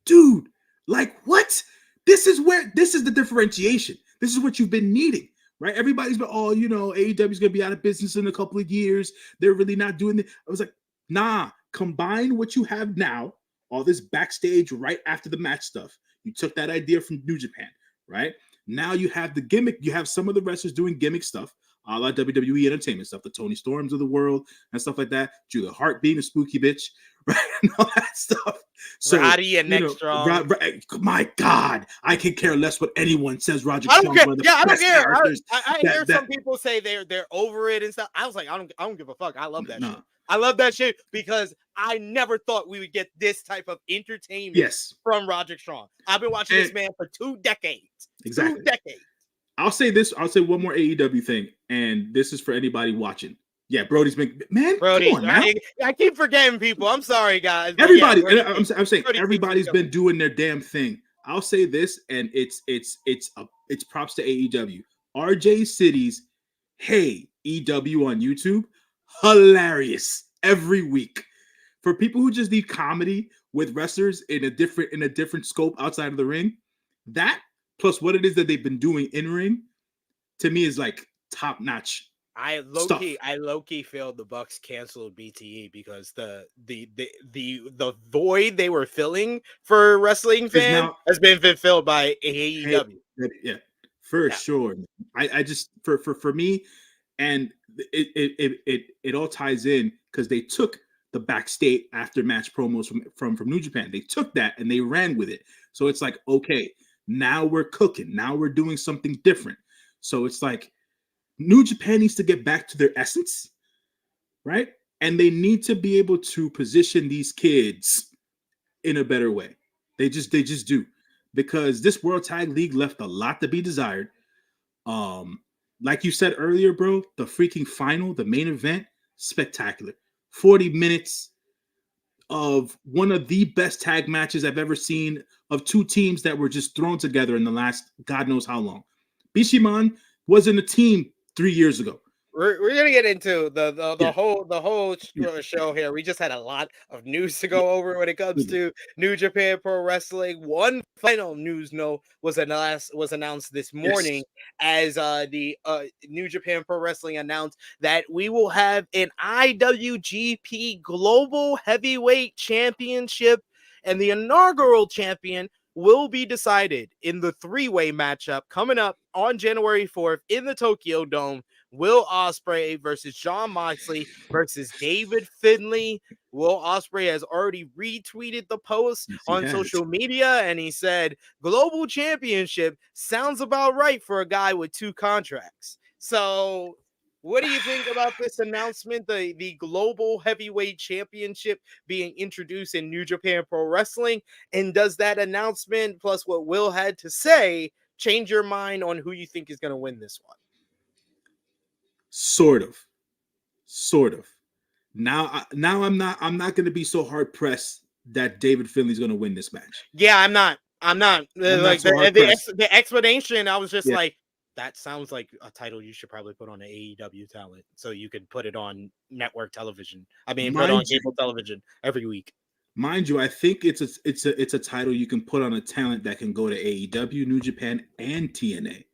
Dude. Like, what? This is the differentiation. This is what you've been needing, right? Everybody's been, AEW's going to be out of business in a couple of years. They're really not doing it. I was like, nah, combine what you have now, all this backstage right after the match stuff. You took that idea from New Japan, right? Now you have the gimmick. You have some of the wrestlers doing gimmick stuff, a la WWE Entertainment stuff, the Tony Storms of the world and stuff like that. Julia Hart being a spooky bitch, right? And all that stuff. So, Roddy and Nick Strong. My God, I can care less what anyone says. Roger I don't Strong's care. I don't care. I hear some people say they're over it and stuff. I was like, I don't give a fuck. I love that shit. I love that shit because I never thought we would get this type of entertainment from Roger Strong. I've been watching this man for 2 decades. Exactly. 2 decades. I'll say this. I'll say one more AEW thing, and this is for anybody watching. Yeah, Brody's been come on now. I keep forgetting people. I'm sorry, guys. Everybody, I'm saying everybody's been doing their damn thing. I'll say this, and it's props to AEW. RJ City's Hey EW on YouTube, hilarious every week. For people who just need comedy with wrestlers in a different scope outside of the ring, that plus what it is that they've been doing in ring, to me is like top notch. I low key feel the Bucks canceled BTE because the void they were filling for wrestling fans has been filled by AEW. Yeah, for sure. I just for me, and it all ties in because they took the backstage after match promos from New Japan. They took that and they ran with it. So it's like, okay, now we're cooking. Now we're doing something different. So it's like New Japan needs to get back to their essence, right? And they need to be able to position these kids in a better way. They just do, because this World Tag League left a lot to be desired. Like you said earlier, bro, the freaking final, the main event, spectacular. 40 minutes of one of the best tag matches I've ever seen, of two teams that were just thrown together in the last God knows how long. Bishamon wasn't a team 3 years ago. We're gonna get into the whole show here. We just had a lot of news to go over when it comes to New Japan Pro Wrestling. One final news was announced this morning, as the New Japan Pro Wrestling announced that we will have an IWGP Global Heavyweight Championship, and the inaugural champion will be decided in the three-way matchup coming up on January 4th in the Tokyo Dome. Will Ospreay versus Jon Moxley versus David Finlay. Will Ospreay has already retweeted the post on social media, and he said, "Global Championship sounds about right for a guy with 2 contracts." So what do you think about this announcement, the Global Heavyweight Championship being introduced in New Japan Pro Wrestling? And does that announcement, plus what Will had to say, change your mind on who you think is going to win this one? Sort of. Now I'm not going to be so hard pressed that David Finlay's going to win this match. Yeah, I'm not. Like the explanation, I was just like, that sounds like a title you should probably put on an AEW talent, so you could put it on network television. I mean, put on cable television every week. Mind you, I think it's a title you can put on a talent that can go to AEW, New Japan, and TNA,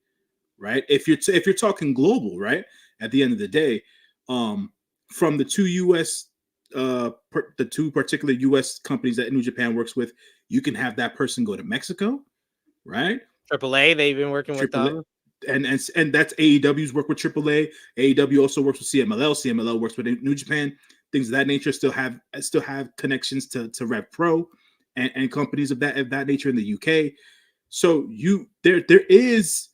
right? If you're talking global, right? At the end of the day, from the two U.S. The two particular U.S. companies that New Japan works with, you can have that person go to Mexico, right? AAA, they've been working with them. And that's AEW's work with AAA. AEW also works with CMLL. CMLL works with New Japan. Things of that nature still have connections to Rev Pro and companies of that nature in the UK. So there's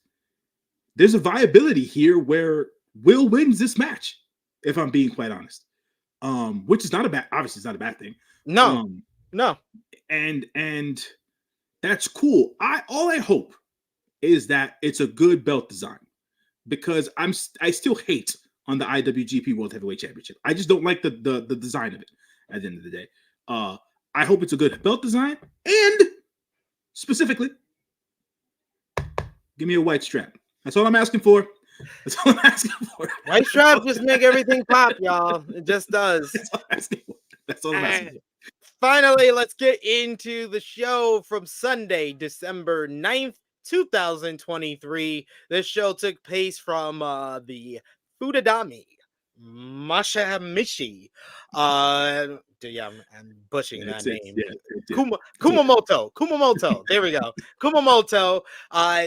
a viability here where Will wins this match, if I'm being quite honest. Which is obviously it's not a bad thing. No. And that's cool. All I hope is that it's a good belt design, because I still hate on the IWGP World Heavyweight Championship. I just don't like the design of it at the end of the day. I hope it's a good belt design, and specifically, give me a white strap. That's all I'm asking for. White strap just make everything pop, y'all. It just does. That's all I'm asking for. Finally, let's get into the show from Sunday, December 9th, 2023. This show took place from the Fudadami Mashamishi. I'm butchering that name. Kumamoto. There we go. Kumamoto.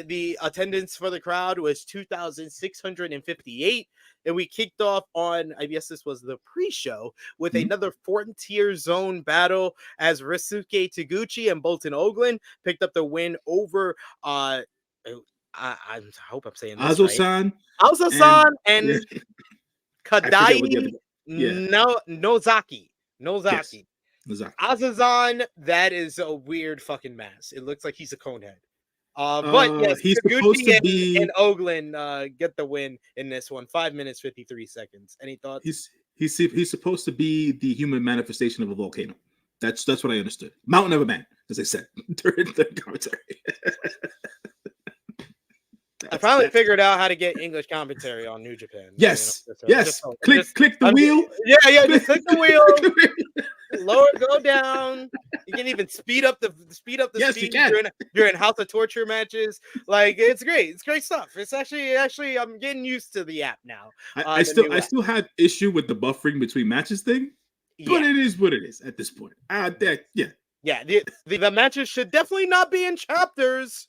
The attendance for the crowd was 2,658. And we kicked off on, I guess this was the pre-show, with another Frontier Zone battle as Ryusuke Taguchi and Bolton Oakland picked up the win over I hope I'm saying this Azo-san. right. Azo-san and Kadai Nozaki. Azo-san, that is a weird fucking mask. It looks like he's a conehead. But yes, he's supposed to be, and Oakland get the win in this one. 5 minutes 53 seconds. Any thoughts? He's supposed to be the human manifestation of a volcano. That's what I understood. Mountain of a man, as I said during the commentary. I finally figured out how to get English commentary on New Japan. Yes, click the wheel. Yeah, just click the wheel. Lower, go down. You can even speed up the Yes, you speed can. during House of Torture matches. Like it's great. It's great stuff. It's actually I'm getting used to the app now. I The new I app. still have issue with the buffering between matches thing, but Yeah. it is what it is at this point. Yeah, Yeah, the matches should definitely not be in chapters.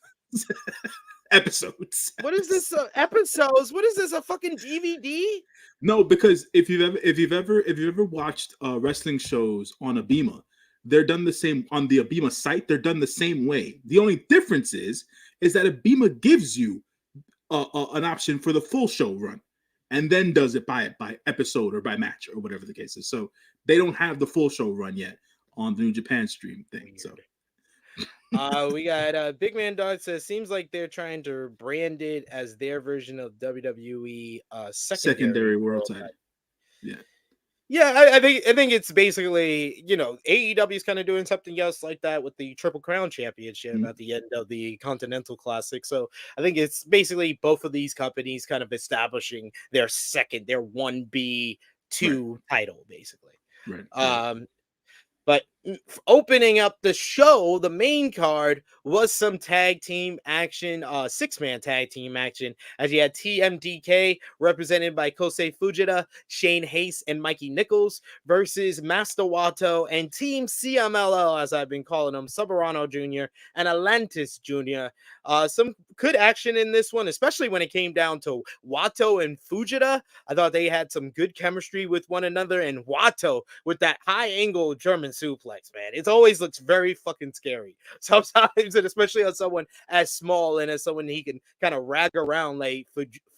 episodes. What is this episodes? What is this, a fucking DVD? No, because if you've ever watched wrestling shows on Abima, they're done the same on the Abima site. They're done the same way. The only difference is that Abima gives you an option for the full show run, and then does it by episode or by match or whatever the case is. So they don't have the full show run yet on the New Japan stream thing. So We got Big Man Dog says seems like they're trying to brand it as their version of WWE secondary world world title. Yeah. Yeah, I think it's basically, AEW is kind of doing something else like that with the Triple Crown Championship at the end of the Continental Classic. So I think it's basically both of these companies kind of establishing their 1B2 title, basically. Right. But opening up the show, the main card was some tag team action, 6-man tag team action, as you had TMDK represented by Kosei Fujita, Shane Hayes, and Mikey Nichols versus Master Wato and Team CMLL, as I've been calling them, Soberano Jr. and Atlantis Jr. Some good action in this one, especially when it came down to Wato and Fujita. I thought they had some good chemistry with one another, and Wato with that high angle German suplex, man. It always looks very fucking scary sometimes, and especially on someone as small and as someone he can kind of rag around like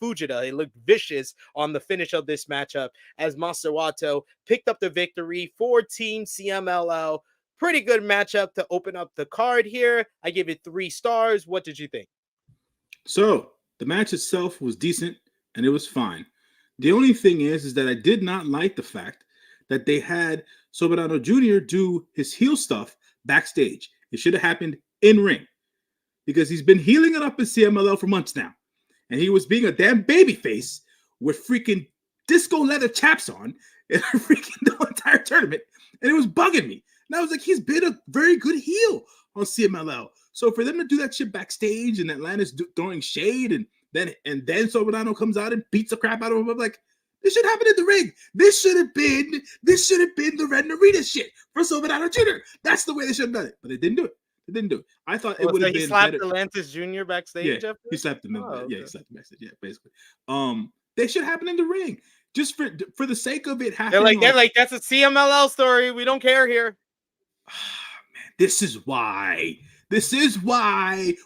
Fujita. It looked vicious on the finish of this matchup as Master Wato picked up the victory for Team CMLL. Pretty good matchup to open up the card here. I give it 3 stars. What did you think? So the match itself was decent and it was fine. The only thing is that I did not like the fact that they had Soberano Jr. do his heel stuff backstage. It should have happened in ring because he's been healing it up in CMLL for months now. And he was being a damn babyface with freaking disco leather chaps on in freaking the entire tournament. And it was bugging me. And I was like, he's been a very good heel on CMLL. So for them to do that shit backstage and Atlantis throwing shade and then Soberano comes out and beats the crap out of him, I'm like, this should happen in the ring. This should have been the Ren Narita shit for Soberano Jr. That's the way they should have done it, but they didn't do it. I thought it would have been. He slapped better. Atlantis Jr. backstage. Yeah, he slapped him. Okay. Yeah, he slapped him backstage. Yeah, basically. They should happen in the ring just for the sake of it happening. They're like that's a CMLL story. We don't care here. Man, this is why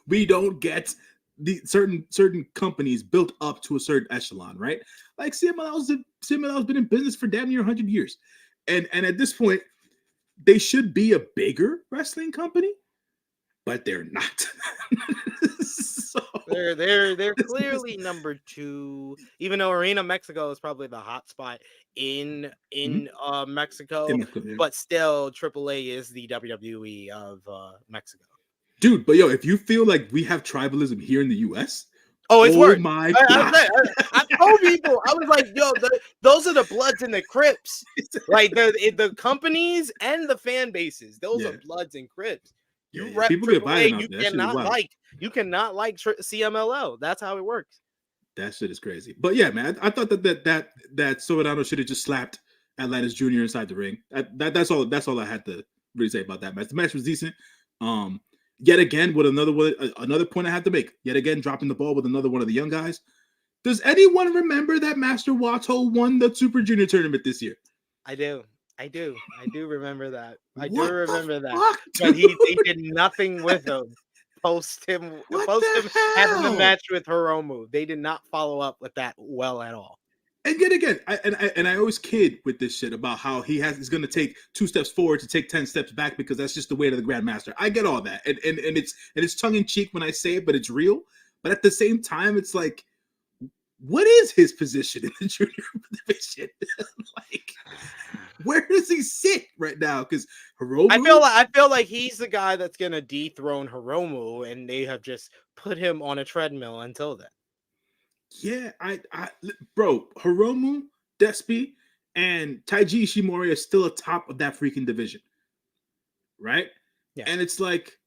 we don't get the certain companies built up to a certain echelon, right? Like CMLL's been in business for damn near 100 years, and at this point, they should be a bigger wrestling company, but they're not. So, they're clearly number 2, even though Arena Mexico is probably the hot spot in Mexico, but still AAA is the WWE of Mexico. Dude, but yo, if you feel like we have tribalism here in the US, it's worse. My God. I told people, I was like, yo, those are the Bloods and the Crips. Like the companies and the fan bases, those are Bloods and Crips. You rep people get AAA, violent. you cannot like CMLL. That's how it works. That shit is crazy. But yeah, man, I thought that Soberano should have just slapped Atlantis Jr. inside the ring. That's all I had to really say about that match. The match was decent. Yet again, with another point I had to make. Yet again, dropping the ball with another one of the young guys. Does anyone remember that Master Wato won the Super Junior tournament this year? I do remember that. But he did nothing with him. Post him having the match with Hiromu. They did not follow up with that well at all. And yet again, I always kid with this shit about how he's going to take 2 steps forward to take 10 steps back because that's just the way of the Grandmaster. I get all that, and it's tongue in cheek when I say it, but it's real. But at the same time, it's like, what is his position in the junior division? Like, where does he sit right now? Because Hiromu, I feel like he's the guy that's going to dethrone Hiromu, and they have just put him on a treadmill until then. Yeah, bro, Hiromu, Despi, and Taiji Ishimori are still atop of that freaking division, right? And it's like,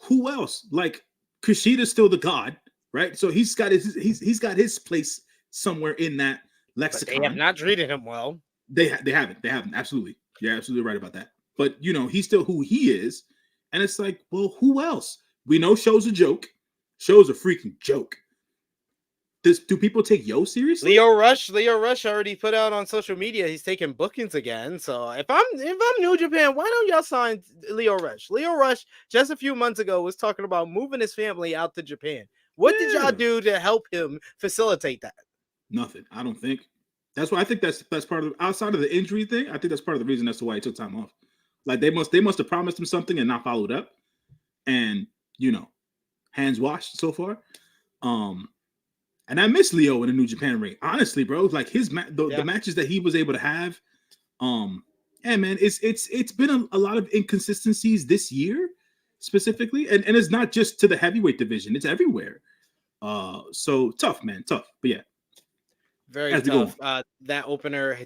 who else? Like Kushida's still the god, right? So he's got he's got his place somewhere in that lexicon. But they have not treated him well. They haven't. Absolutely. You're absolutely right about that. But he's still who he is. And it's like, well, who else? We know Show's a joke. Show's a freaking joke. Do people take Yo seriously? Leo Rush already put out on social media he's taking bookings again. So if I'm New Japan, why don't y'all sign Leo Rush? Leo Rush just a few months ago was talking about moving his family out to Japan. What did y'all do to help him facilitate that? Nothing. I don't think. That's why I think that's part of, outside of the injury thing. I think that's part of the reason as to why he took time off. Like they must have promised him something and not followed up. And hands washed so far. And I miss Leo in the New Japan ring. Honestly, bro, like his the matches that he was able to have. Man, it's been a lot of inconsistencies this year, specifically, and it's not just to the heavyweight division; it's everywhere. So tough, man, tough. But yeah, very tough. That opener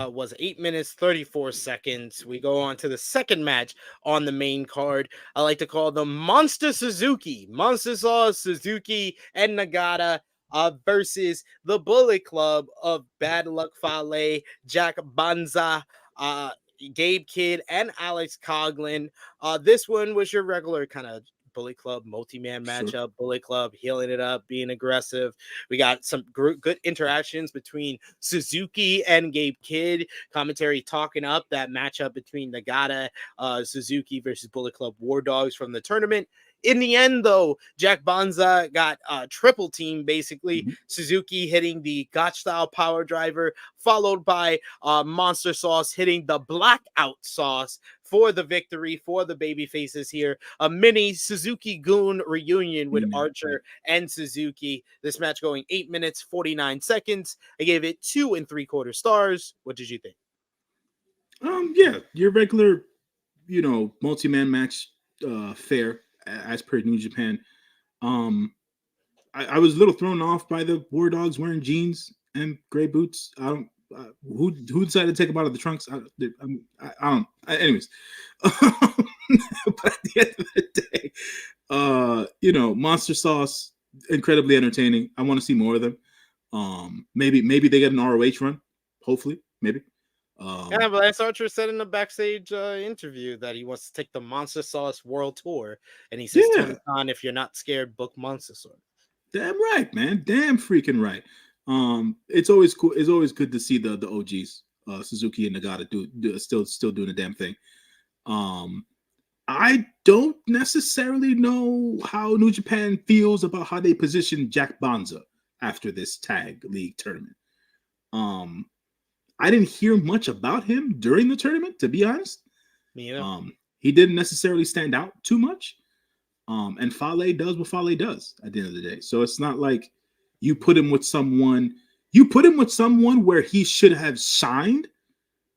was 8 minutes 34 seconds. We go on to the second match on the main card. I like to call them Monster Suzuki, Monster Sauce Suzuki, and Nagata. Versus the Bullet Club of Bad Luck Fale, Jack Banza, Gabe Kidd, and Alex Coughlin. This one was your regular kind of Bullet Club multi-man matchup. Sure. Bullet Club healing it up, being aggressive. We got some good interactions between Suzuki and Gabe Kidd. Commentary talking up that matchup between Nagata, Suzuki versus Bullet Club War Dogs from the tournament. In the end, though, Jack Banza got triple team, basically. Mm-hmm. Suzuki hitting the Gotch-style power driver, followed by Monster Sauce hitting the blackout sauce for the victory for the baby faces here. A mini Suzuki Goon reunion with Archer and Suzuki. This match going 8 minutes, 49 seconds. I gave it 2 3/4 stars. What did you think? Yeah, your regular, multi-man match, fair. As per New Japan. I was a little thrown off by the War Dogs wearing jeans and gray boots. I don't who decided to take them out of the trunks. I don't. Anyways, but at the end of the day, Monster Sauce, incredibly entertaining. I want to see more of them. Maybe they get an ROH run. Hopefully, maybe. But Lance Archer said in the backstage interview that he wants to take the Monster Sauce World Tour, and he says, "Tony Khan, if you're not scared, book Monster Sauce." Damn right, man. Damn freaking right. It's always cool. It's always good to see the OGs, Suzuki and Nagata, still doing the damn thing. I don't necessarily know how New Japan feels about how they position Jack Banza after this tag league tournament. I didn't hear much about him during the tournament, to be honest. Yeah. He didn't necessarily stand out too much. And Fale does what Fale does at the end of the day. So it's not like you put him with someone where he should have shined,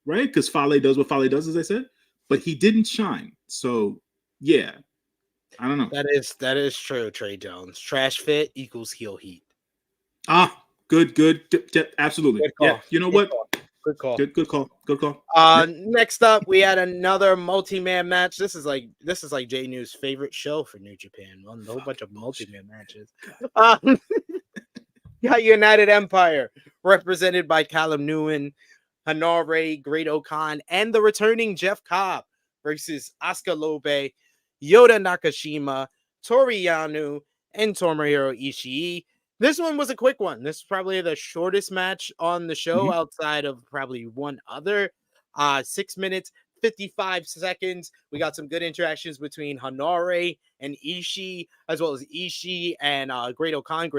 right? Because Fale does what Fale does, as I said, but he didn't shine. So yeah, I don't know. That is true, Trey Jones. Trash fit equals heel heat. Good. Absolutely. Good call. Yeah. You know what? Good call. Good call. Next up, we had another multi-man match. This is like J-News' favorite show for New Japan. A whole bunch of multi-man matches. Got United Empire represented by Callum Newman, Hanare, Great-O-Khan, and the returning Jeff Cobb versus Asuka Lobe, Yota Nakashima, Toru Yano, and Tomohiro Ishii. This one was a quick one. This is probably the shortest match on the show outside of probably one other. 6 minutes, 55 seconds. We got some good interactions between Hanare and Ishii, as well as Ishii and Great-O-Khan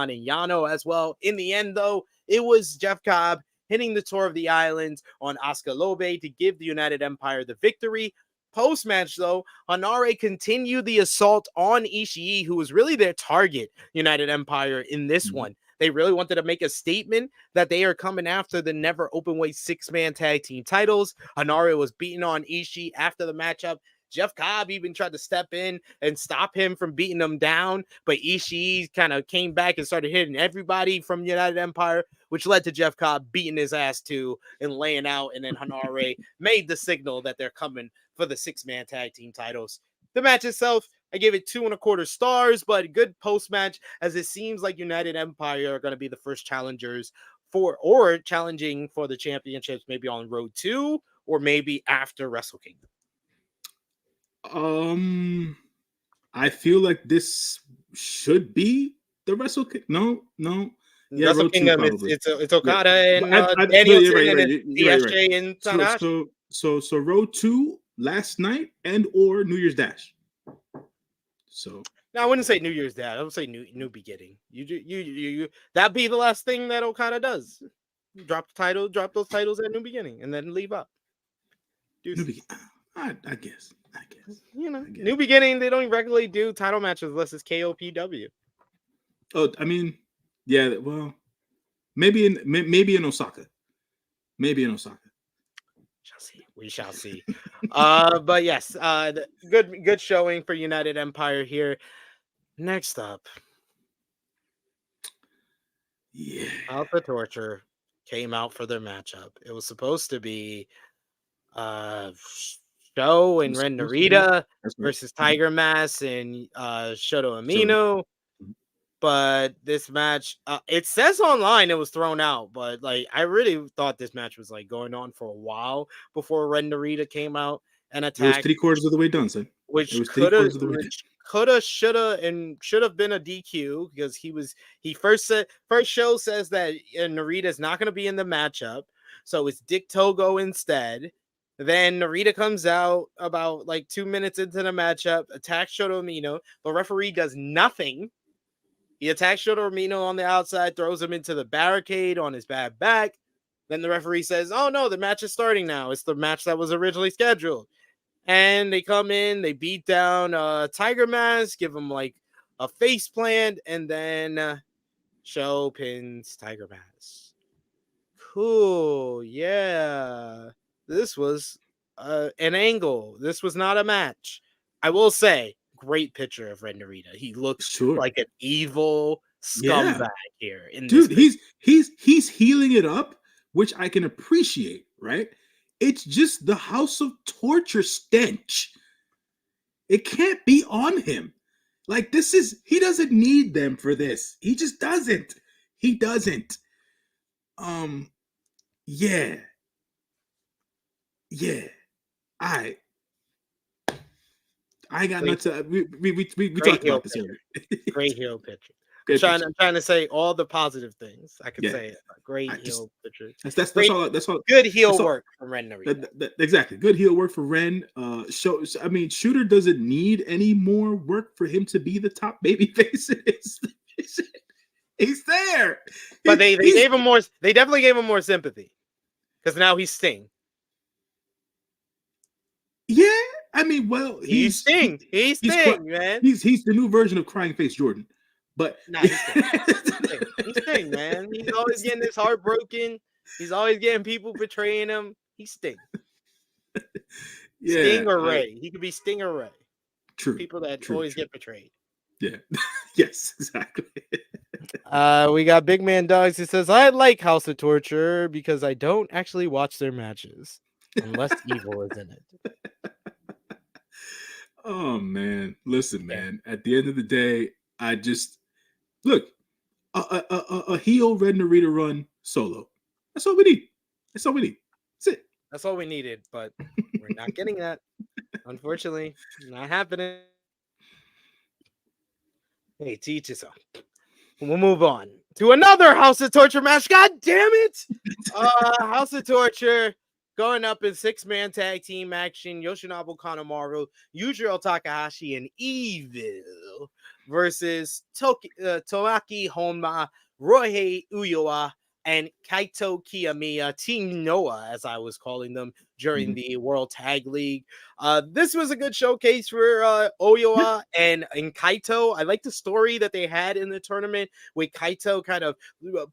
and Yano as well. In the end, though, it was Jeff Cobb hitting the Tour of the Islands on Asuka Lobe to give the United Empire the victory. Post-match, though, Hanare continued the assault on Ishii, who was really their target, United Empire, in this one. They really wanted to make a statement that they are coming after the never openweight 6-man tag team titles. Hanare was beating on Ishii after the matchup. Jeff Cobb even tried to step in and stop him from beating him down, but Ishii kind of came back and started hitting everybody from United Empire, which led to Jeff Cobb beating his ass too and laying out, and then Hanare made the signal that they're coming for the 6-man tag team titles. The match itself, I gave it 2.25 stars, but good post-match, as it seems like United Empire are going to be the first challengers or challenging for the championships, maybe on Road 2 or maybe after Wrestle Kingdom. I feel like this should be the Wrestle Kingdom. No. Yeah, Wrestle Road 2 Kingdom, probably. it's Okada and No, Danielson you're right. and You're DSJ and Tanahashi. So Road 2 last night and or New Year's Dash. So No, I wouldn't say New Year's Dash. I would say new beginning. You that'd be the last thing that Okada does. Drop those titles at New Beginning, and then leave up. I guess. New Beginning, they don't regularly do title matches unless it's KOPW. Oh, I mean, yeah. Well, maybe in Osaka. We shall see. But yes, good showing for United Empire here. Next up, Alpha Torture came out for their matchup. It was supposed to be Sho and Ren Narita versus Tiger Mask and Shoto Amino. But this match, it says online it was thrown out, but like I really thought this match was like going on for a while before Ren Narita came out and attacked. It was 3/4 of the way done, son. Which should have been a DQ because he first show says that Narita is not going to be in the matchup, so it's Dick Togo instead. Then Narita comes out about like 2 minutes into the matchup, attacks Shoto Amino. The referee does nothing. He attacks Shoto Amino on the outside, throws him into the barricade on his bad back. Then the referee says, "Oh no, the match is starting now. It's the match that was originally scheduled." And they come in, they beat down Tiger Mask, give him like a face plant, and then Sho pins Tiger Mask. Cool, yeah. This was an angle. This was not a match. I will say, great picture of Ren Narita. He looks like an evil scumbag here. Dude, he's healing it up, which I can appreciate, right? It's just the House of Torture stench. It can't be on him. Like, he doesn't need them for this. He just doesn't. He doesn't. Yeah. I got nothing. We talked about this earlier. Great heel picture. I'm trying to say all the positive things I could say. Great heel picture. That's all. Good heel work from Ren Narita. Exactly. Good heel work for Ren. Shooter doesn't need any more work for him to be the top baby face. He's there. But they gave him more. They definitely gave him more sympathy because now he's Sting. Yeah, I mean, well, he's Sting. He's Sting, man. He's the new version of Crying Face Jordan. But he's Sting, man. He's always getting his heart broken. He's always getting people betraying him. He's Sting. Sting or Ray. He could be Sting or Ray. True. People that always get betrayed. Yeah. Yes, exactly. We got Big Man Dogs who says, I like House of Torture because I don't actually watch their matches unless Evil is in it. Oh man, listen, man. At the end of the day, I just look a heel Red Narita run solo. That's all we need. That's it. That's all we needed, but we're not getting that. Unfortunately, not happening. Hey, teach us up. We'll move on to another House of Torture match. God damn it! House of Torture. Going up in 6-man tag team action, Yoshinobu Kanemaru, Yujiro Takahashi, and Evil versus Toaki Honma, Ryohei Uyoa, and Kaito Kiyomiya, Team Noah, as I was calling them, during the World Tag League. This was a good showcase for Oyoa and Kaito. I like the story that they had in the tournament with Kaito kind of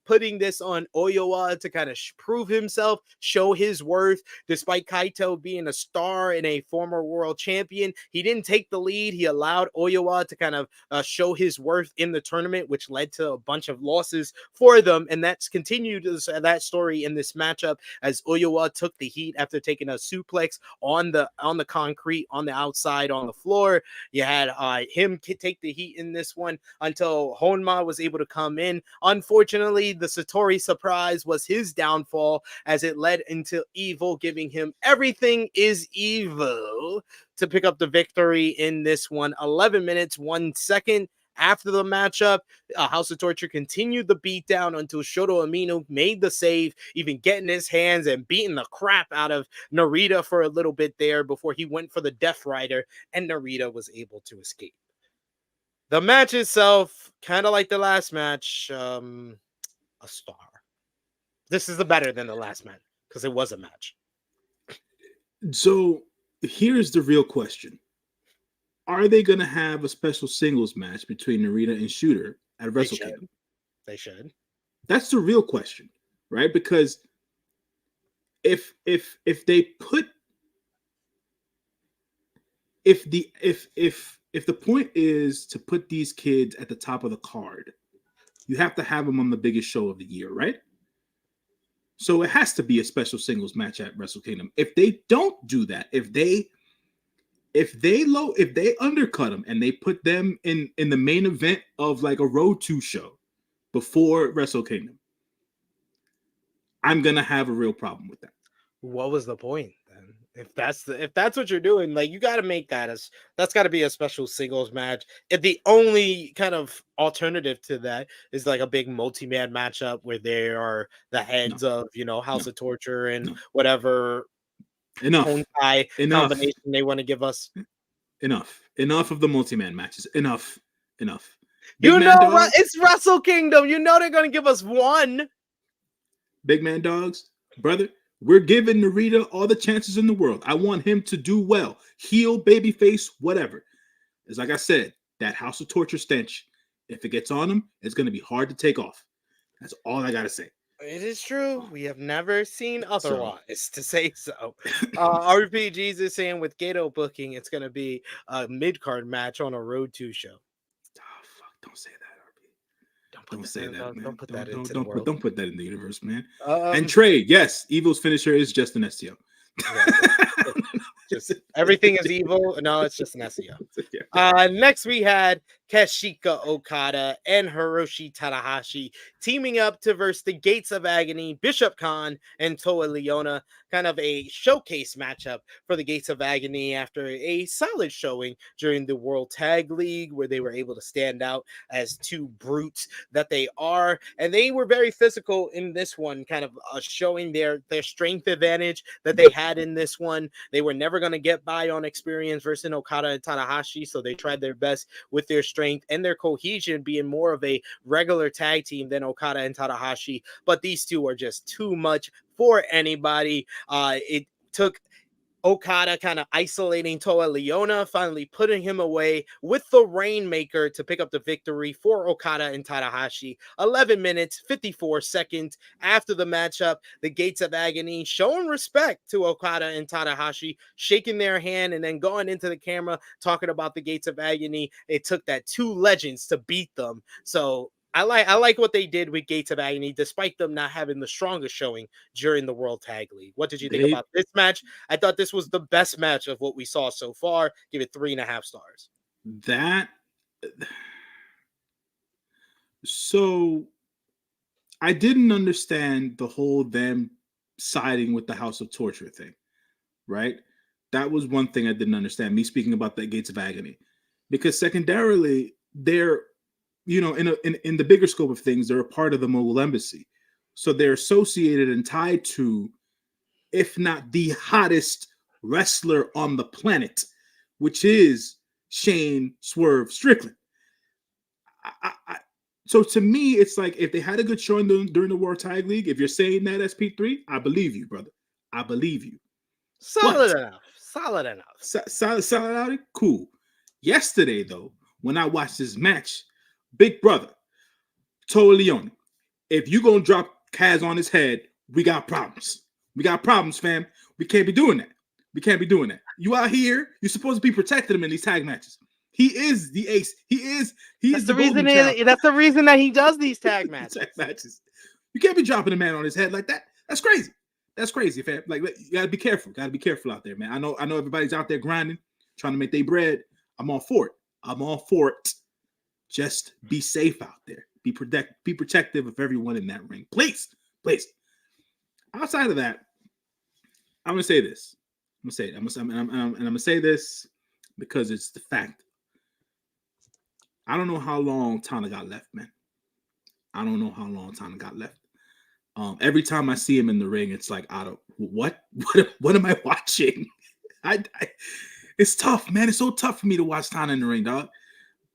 putting this on Oyoa to kind of prove himself, show his worth. Despite Kaito being a star and a former world champion, he didn't take the lead. He allowed Oyoa to kind of show his worth in the tournament, which led to a bunch of losses for them. And that's continued that story in this matchup as Oyoa took the heat after taking a suplex on the concrete on the outside on the floor. You had him take the heat in this one until Honma was able to come in. Unfortunately, the Satori surprise was his downfall as it led into Evil giving him everything is evil to pick up the victory in this one. 11 minutes, 1 second after the matchup, House of Torture continued the beatdown until Shoto Amino made the save, even getting his hands and beating the crap out of Narita for a little bit there before he went for the Death Rider, and Narita was able to escape. The match itself, kind of like the last match, a star. This is the better than the last match because it was a match. So here's the real question. Are they going to have a special singles match between Narita and Shooter at Wrestle Kingdom? They should. That's the real question, right? Because if they put if the point is to put these kids at the top of the card, you have to have them on the biggest show of the year, right? So it has to be a special singles match at Wrestle Kingdom. If they don't do that, if they undercut them and they put them in the main event of like a Road 2 show before Wrestle Kingdom, I'm gonna have a real problem with that. What was the point then? If that's what you're doing, like you got to make that's got to be a special singles match. If the only kind of alternative to that is like a big multi-man matchup where they are the heads of House of Torture and whatever enough combination they want to give us. Enough of the multi-man matches. Enough. It's Wrestle Kingdom. They're gonna give us one. Big man dogs, brother. We're giving Narita all the chances in the world. I want him to do well. Heel, babyface, whatever. It's like I said, that House of Torture stench, if it gets on him, it's going to be hard to take off. That's all I got to say. It is true. We have never seen otherwise, to say so. RPGs is saying with Gato booking, it's going to be a mid-card match on a Road 2 show. Oh, fuck. Don't say that. Don't say that, man. Don't put that into the world. Don't put that in the universe, man. And Trey, yes, Evil's finisher is just an STO. Just everything is evil. No, it's just an SEO. Next we had Kashika Okada and Hiroshi Tanahashi teaming up to verse the Gates of Agony, Bishop Khan and Toa Leona. Kind of a showcase matchup for the Gates of Agony after a solid showing during the World Tag League where they were able to stand out as two brutes that they are. And they were very physical in this one, kind of showing their strength advantage that they had in this one. They were never going to get by on experience versus Okada and Tanahashi, so they tried their best with their strength and their cohesion being more of a regular tag team than Okada and Tanahashi. But these two are just too much for anybody. It took Okada kind of isolating Toa Leona, finally putting him away with the Rainmaker to pick up the victory for Okada and Tanahashi. 11 minutes, 54 seconds after the matchup, the Gates of Agony showing respect to Okada and Tanahashi, shaking their hand and then going into the camera talking about the Gates of Agony. It took that two legends to beat them. So I like what they did with Gates of Agony, despite them not having the strongest showing during the World Tag League. What did you think about this match? I thought this was the best match of what we saw so far. Give it 3.5 stars. So I didn't understand the whole them siding with the House of Torture thing, right? That was one thing I didn't understand, me speaking about the Gates of Agony. Because secondarily, they're in the bigger scope of things, they're a part of the Mogul Embassy. So they're associated and tied to, if not the hottest wrestler on the planet, which is Shane Swerve Strickland. So to me, it's like if they had a good showing during the World Tag League, if you're saying that SP3, I believe you, brother. I believe you. Solid enough. Solid enough. Solid, cool. Yesterday, though, when I watched this match, Big Brother, Toa Leone, if you gonna drop Kaz on his head, we got problems. We got problems, fam. We can't be doing that. We can't be doing that. You out here, you're supposed to be protecting him in these tag matches. He is the ace. He is the reason. That's the reason that he does these tag matches. You can't be dropping a man on his head like that. That's crazy. That's crazy, fam. Like, you gotta be careful. Gotta be careful out there, man. I know everybody's out there grinding, trying to make their bread. I'm all for it. Just be safe out there. Be protective of everyone in that ring. Please. Outside of that, I'm gonna say this. I'm gonna say this because it's the fact. I don't know how long Tana got left, man. I don't know how long Tana got left. Every time I see him in the ring, it's like, what am I watching? It's tough, man. It's so tough for me to watch Tana in the ring, dog.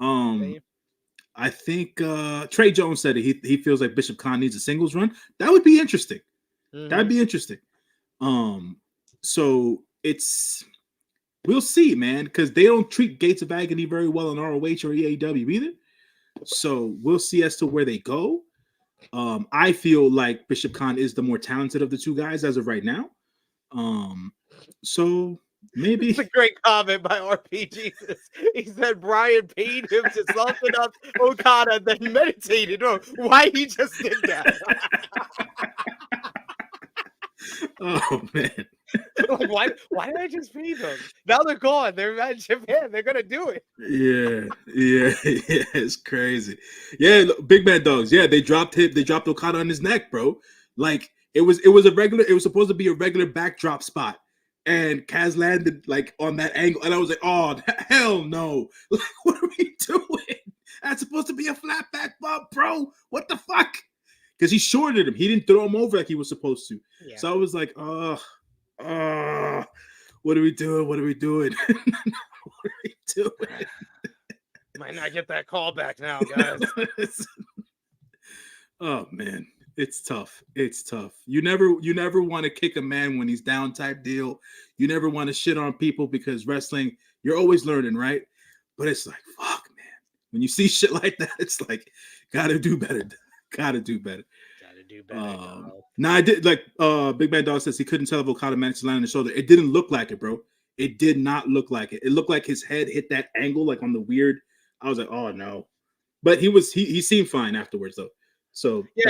I think Trey Jones said it. He feels like Bishop Khan needs a singles run. That would be interesting. Mm-hmm. That'd be interesting. So we'll see, man, because they don't treat Gates of Agony very well in ROH or EAW either. So we'll see as to where they go. I feel like Bishop Khan is the more talented of the two guys as of right now. So maybe it's a great comment by RPG. He said Brian paid him to soften up Okada, then meditated on why he just did that. Oh man. Like, why did I just pay them? Now they're gone. They're at Japan. They're gonna do it. Yeah. It's crazy. Yeah, big man dogs. Yeah, they dropped Okada on his neck, bro. Like it was supposed to be a regular backdrop spot. And Kaz landed like on that angle, and I was like, "Oh hell no! Like, what are we doing? That's supposed to be a flat back bump, bro. What the fuck?" Because he shorted him. He didn't throw him over like he was supposed to. Yeah. So I was like, what are we doing? What are we doing? Might not get that call back now, guys. Oh man, it's tough. It's tough. You never want to kick a man when he's down type deal. You never want to shit on people because wrestling, you're always learning, right? But it's like, fuck, man. When you see shit like that, it's like, gotta do better. Now I did like Big Man Dog says he couldn't tell if Okada managed to land on the shoulder. It didn't look like it, bro. It did not look like it. It looked like his head hit that angle, like on the weird. I was like, oh no. But he seemed fine afterwards though. So he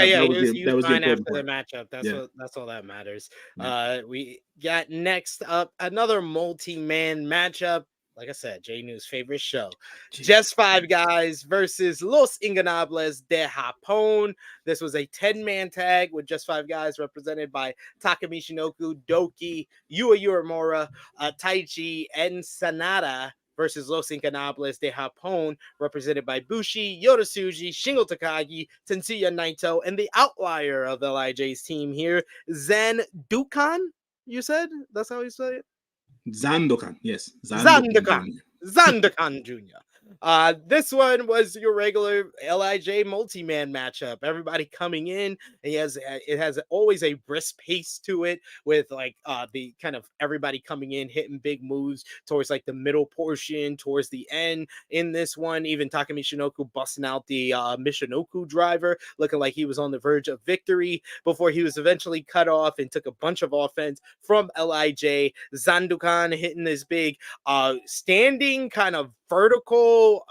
was fine after the matchup. That's all that matters. Yeah. We got next up another multi-man matchup. Like I said, J-News' favorite show. Just Five Guys versus Los Ingobernables de Japón. This was a 10-man tag with Just Five Guys represented by Taka Michinoku, Doki, Yua Uemura, Taichi, and Sanada versus Los Ingobernables de Japón represented by Bushi, Yota Tsuji, Shingo Takagi, Tetsuya Naito, and the outlier of LIJ's team here, Zandukan. You said? That's how you say it? Zandokan, yes. Zandokan Jr. This one was your regular LIJ multi-man matchup. Everybody coming in, and it has always a brisk pace to it, with like the kind of everybody coming in hitting big moves towards like the middle portion, towards the end. In this one, even Taka Michinoku busting out the Michinoku driver, looking like he was on the verge of victory before he was eventually cut off and took a bunch of offense from LIJ. Zandukan hitting this big standing kind of vertical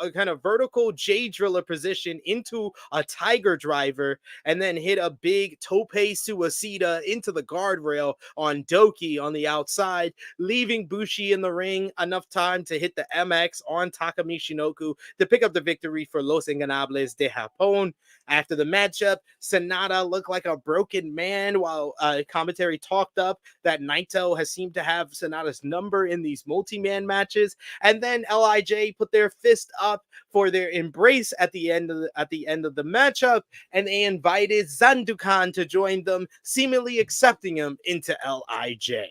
J driller position into a tiger driver, and then hit a big tope suicida into the guardrail on Doki on the outside, leaving Bushi in the ring enough time to hit the MX on Taka Michinoku to pick up the victory for Los Ingobernables de Japón. After the matchup, Sanada looked like a broken man, while commentary talked up that Naito has seemed to have Sanada's number in these multi-man matches. And then LIJ put their fist up for their embrace at the end of the matchup, and they invited Zandukan to join them, seemingly accepting him into LIJ.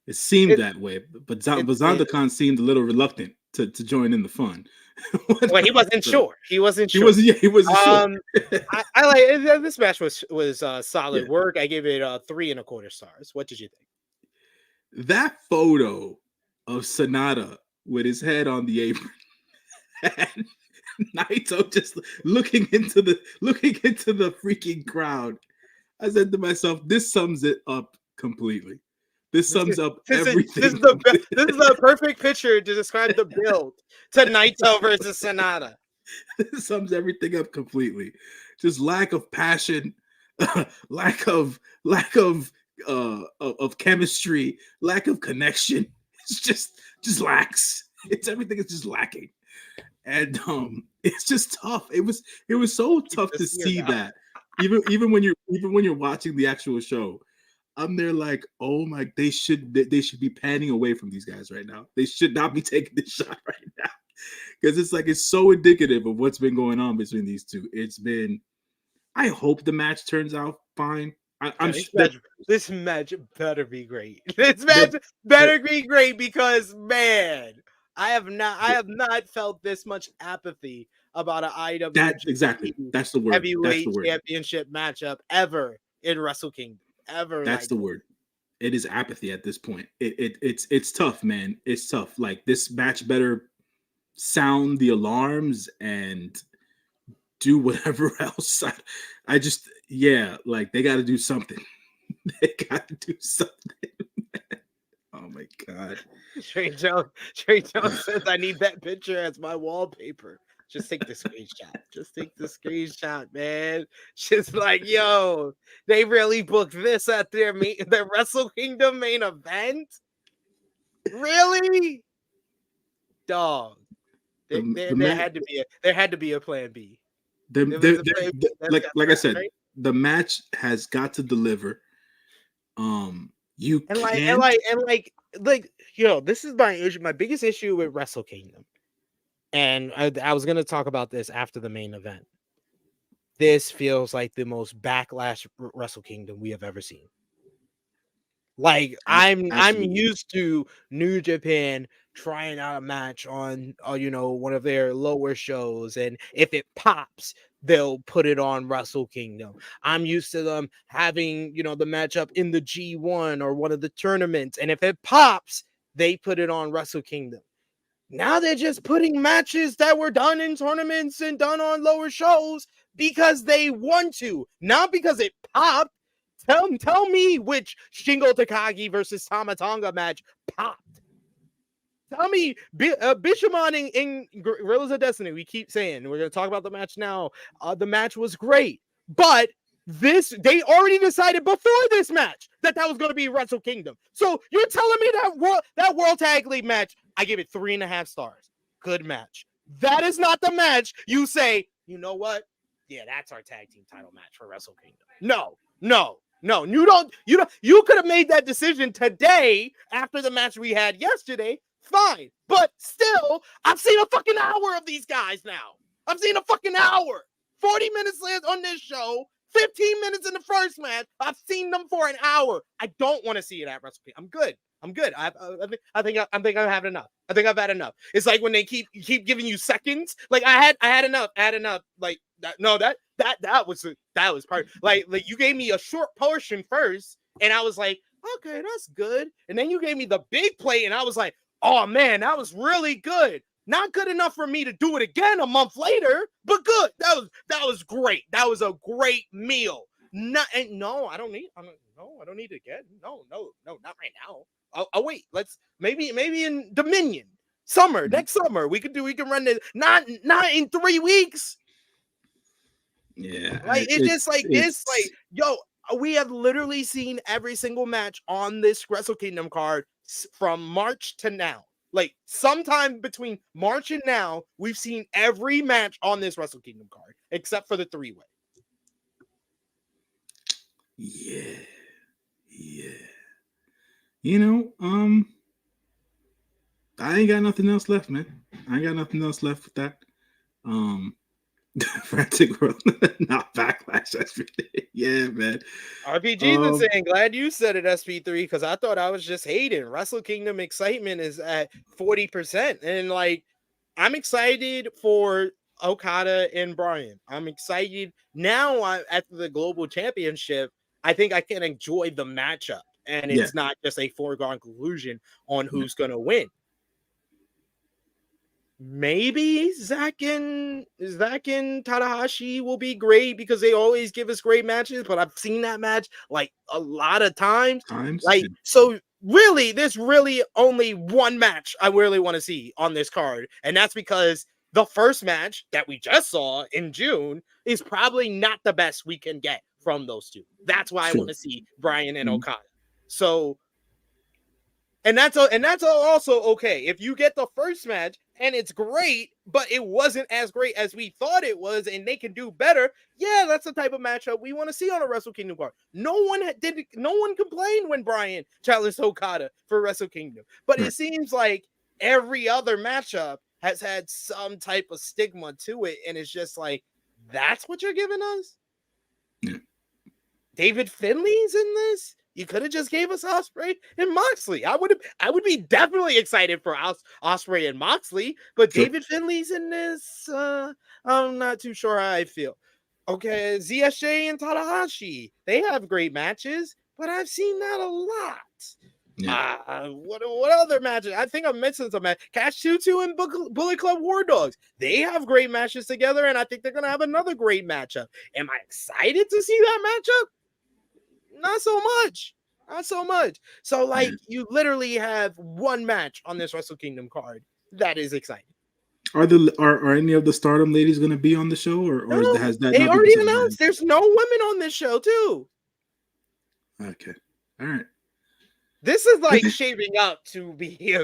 It seemed that way, but Zandukan seemed a little reluctant to join in the fun. Well, he wasn't sure. He wasn't sure. He wasn't sure. I like this match was solid work. I gave it 3.25 stars. What did you think? that photo of Sonata with his head on the apron and Naito just looking into the freaking crowd. I said to myself, this sums it up completely. This sums up everything. This is the perfect picture to describe the build to Naito versus Sonata. This sums everything up completely. Just lack of passion, lack of chemistry, lack of connection. It's just lacks. It's everything is just lacking. And it's just tough. It was so tough to see that. Even when you're watching the actual show, I'm there like, oh my, they should be panning away from these guys right now. They should not be taking this shot right now. Because it's so indicative of what's been going on between these two. I hope the match turns out fine. This match better be great. This match better be great because, man, I have not felt this much apathy about an IWGP That's the word. Heavyweight championship matchup ever in Wrestle Kingdom. Ever. That's the word. It is apathy at this point. It's tough, man. It's tough. Like, this match better sound the alarms and do whatever else. I just, like, they got to do something. They got to do something. Oh my God. Trey Jones says, I need that picture as my wallpaper. Just take the screenshot. Just take the screenshot, man. Just like, yo, they really booked this at their Wrestle Kingdom main event? Really? Dog. There had to be a plan B. Like I said, the match has got to deliver. This is my issue. My biggest issue with Wrestle Kingdom. And I was going to talk about this after the main event. This feels like the most backlash Wrestle Kingdom we have ever seen. Like, I'm used to New Japan trying out a match on one of their lower shows, and if it pops, they'll put it on Wrestle Kingdom. I'm used to them having the matchup in the G1 or one of the tournaments, and if it pops, they put it on Wrestle Kingdom. Now they're just putting matches that were done in tournaments and done on lower shows because they want to, not because it popped. Tell me which Shingo Takagi versus Tama Tonga match popped. Tell me, Bishamon in Guerillas of Destiny, we keep saying, we're going to talk about the match now. The match was great, but they already decided before this match that was going to be Wrestle Kingdom. So you're telling me that World Tag League match, I give it 3.5 stars. Good match. That is not the match you say, you know what? Yeah, that's our tag team title match for Wrestle Kingdom. No. You could have made that decision today after the match we had yesterday. Fine. But still, I've seen a fucking hour of these guys now. I've seen a fucking hour. 40 minutes on this show. 15 minutes in the first match. I've seen them for an hour. I don't want to see it at Wrestle Kingdom. I'm good. I think I've had enough. I think I've had enough. It's like when they keep giving you seconds. Like I had enough. Like that. No, that was part. Like you gave me a short portion first, and I was like, okay, that's good. And then you gave me the big plate, and I was like, oh man, that was really good. Not good enough for me to do it again a month later, but good. That was great. That was a great meal. I don't need it again. No, not right now. I'll wait. Let's maybe in Dominion next summer we can run it. Not in 3 weeks. Yeah, like it's just like this. Like, yo, we have literally seen every single match on this Wrestle Kingdom card from March to now. Like, sometime between March and now, we've seen every match on this Wrestle Kingdom card except for the 3-way. Yeah. I ain't got nothing else left, man. I ain't got nothing else left with that. Frantic World, not Backlash. Yeah, man. RPG's been saying, glad you said it, SP3, because I thought I was just hating. Wrestle Kingdom excitement is at 40%. And like, I'm excited for Okada and Bryan. I'm excited now after the Global Championship. I think I can enjoy the matchup and it's not just a foregone conclusion on who's going to win. Maybe Zack and Tanahashi will be great because they always give us great matches, but I've seen that match like a lot of times. So really, there's really only one match I really want to see on this card, and that's because the first match that we just saw in June is probably not the best we can get from those two. That's why I want to see Bryan and Okada. So, and that's also okay. If you get the first match and it's great, but it wasn't as great as we thought it was, and they can do better, yeah, that's the type of matchup we want to see on a Wrestle Kingdom card. No one complained when Bryan challenged Okada for Wrestle Kingdom, but it seems like every other matchup has had some type of stigma to it, and it's just like, that's what you're giving us? Yeah. David Finley's in this? You could have just gave us Ospreay and Moxley. I would be definitely excited for Ospreay and Moxley, but David Finley's in this. I'm not too sure how I feel. Okay, ZSJ and Tanahashi, they have great matches, but I've seen that a lot. Yeah. What other matches? I think I'm missing some match. Cash Tutu and Bullet Club War Dogs. They have great matches together, and I think they're gonna have another great matchup. Am I excited to see that matchup? Not so much. So, like, you literally have one match on this Wrestle Kingdom card that is exciting. Are any of the Stardom ladies going to be on the show, or has that? They already announced there's no women on this show too. Okay, all right. This is like shaping up to be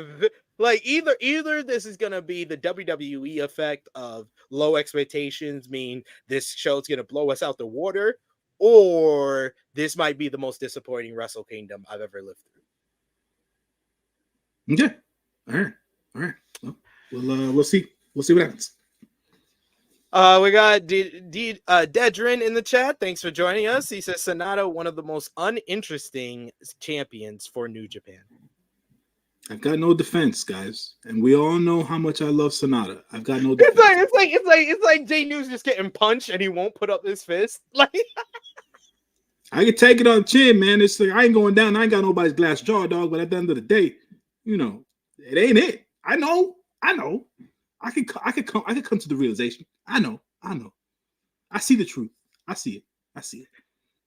like either this is gonna be the WWE effect of low expectations, mean this show's gonna blow us out the water, or this might be the most disappointing Wrestle Kingdom I've ever lived through. Okay. All right. Well, we'll see. We'll see what happens. We got Dedrin in the chat. Thanks for joining us. He says Sonata, one of the most uninteresting champions for New Japan. I've got no defense, guys, and we all know how much I love Sonata. I've got no defense. It's like J-News just getting punched and he won't put up his fist. Like, I can take it on the chin, man. It's like I ain't going down. I ain't got nobody's glass jaw, dog. But at the end of the day, it ain't it. I know. I can come to the realization. I know. I see the truth. I see it.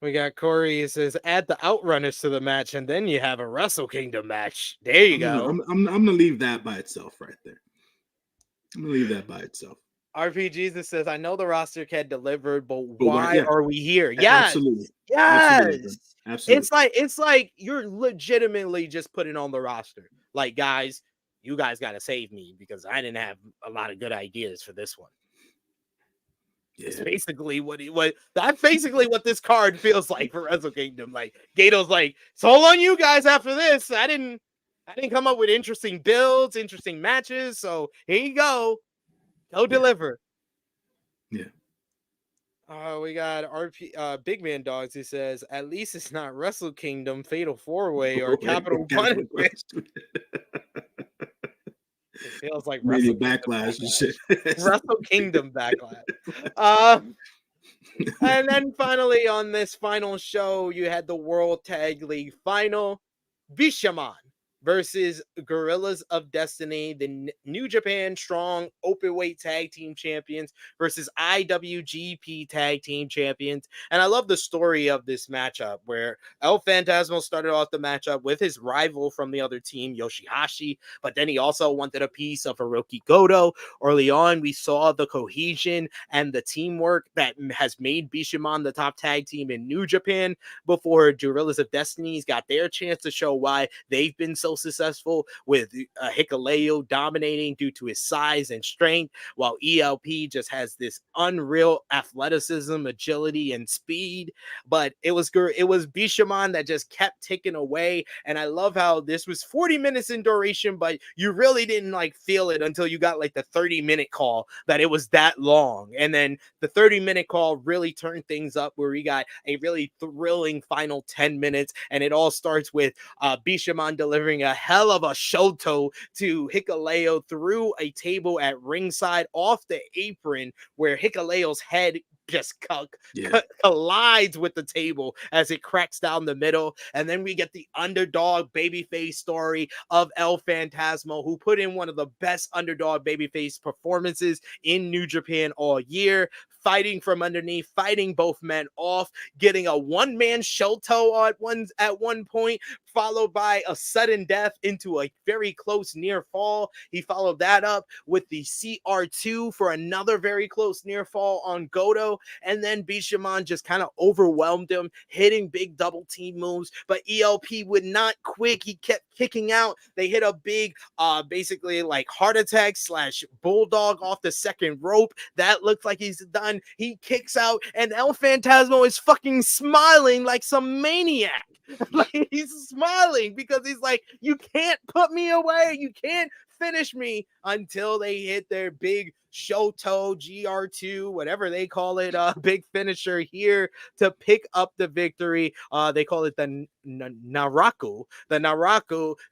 We got Corey. He says, add the Outrunners to the match, and then you have a Wrestle Kingdom match. There you go. I'm gonna leave that by itself right there. RPG that says, I know the roster can deliver, but why are we here? Yes. Absolutely. Yes. Absolutely. It's like you're legitimately just putting on the roster. Like, guys, you guys got to save me because I didn't have a lot of good ideas for this one. Yeah. It's basically that's basically what this card feels like for Wrestle Kingdom. Like, Gato's like, it's all on you guys after this. I didn't come up with interesting builds, interesting matches. So here you go. Go deliver. Yeah. We got Big Man Dogs. He says, at least it's not Wrestle Kingdom, Fatal 4-Way, or Capital Punishment. It feels like Wrestle Backlash and shit. Wrestle Kingdom Backlash. And then finally on this final show, you had the World Tag League Final. Bishamon versus Guerillas of Destiny, the New Japan Strong Openweight Tag Team Champions versus IWGP Tag Team Champions. And I love the story of this matchup where El Phantasmo started off the matchup with his rival from the other team, YOSHI-HASHI, but then he also wanted a piece of Hiroki Goto. Early on, we saw the cohesion and the teamwork that has made Bishamon the top tag team in New Japan before Guerillas of Destiny's got their chance to show why they've been so successful, with Hikuleo dominating due to his size and strength, while ELP just has this unreal athleticism, agility, and speed. But it was Bishamon that just kept ticking away, and I love how this was 40 minutes in duration, but you really didn't like feel it until you got like the 30-minute call that it was that long, and then the 30-minute call really turned things up where we got a really thrilling final 10 minutes, and it all starts with Bishamon delivering a hell of a shoto to Hikuleo through a table at ringside off the apron, where Hikuleo's head just Yeah. collides with the table as it cracks down the middle. And then we get the underdog babyface story of El Phantasmo, who put in one of the best underdog babyface performances in New Japan all year, fighting from underneath, fighting both men off, getting a one-man Shelto at one point, followed by a sudden death into a very close near fall. He followed that up with the CR2 for another very close near fall on Goto, and then Bishamon just kind of overwhelmed him, hitting big double team moves, but ELP would not quit. He kept kicking out. They hit a big basically like heart attack / bulldog off the second rope. That looks like he's done. He kicks out, and El Phantasmo is fucking smiling like some maniac. Like, he's smiling because he's like, you can't put me away. You can't finish me until they hit their big Shoto GR2, whatever they call it, big finisher here to pick up the victory. They call it the Naraku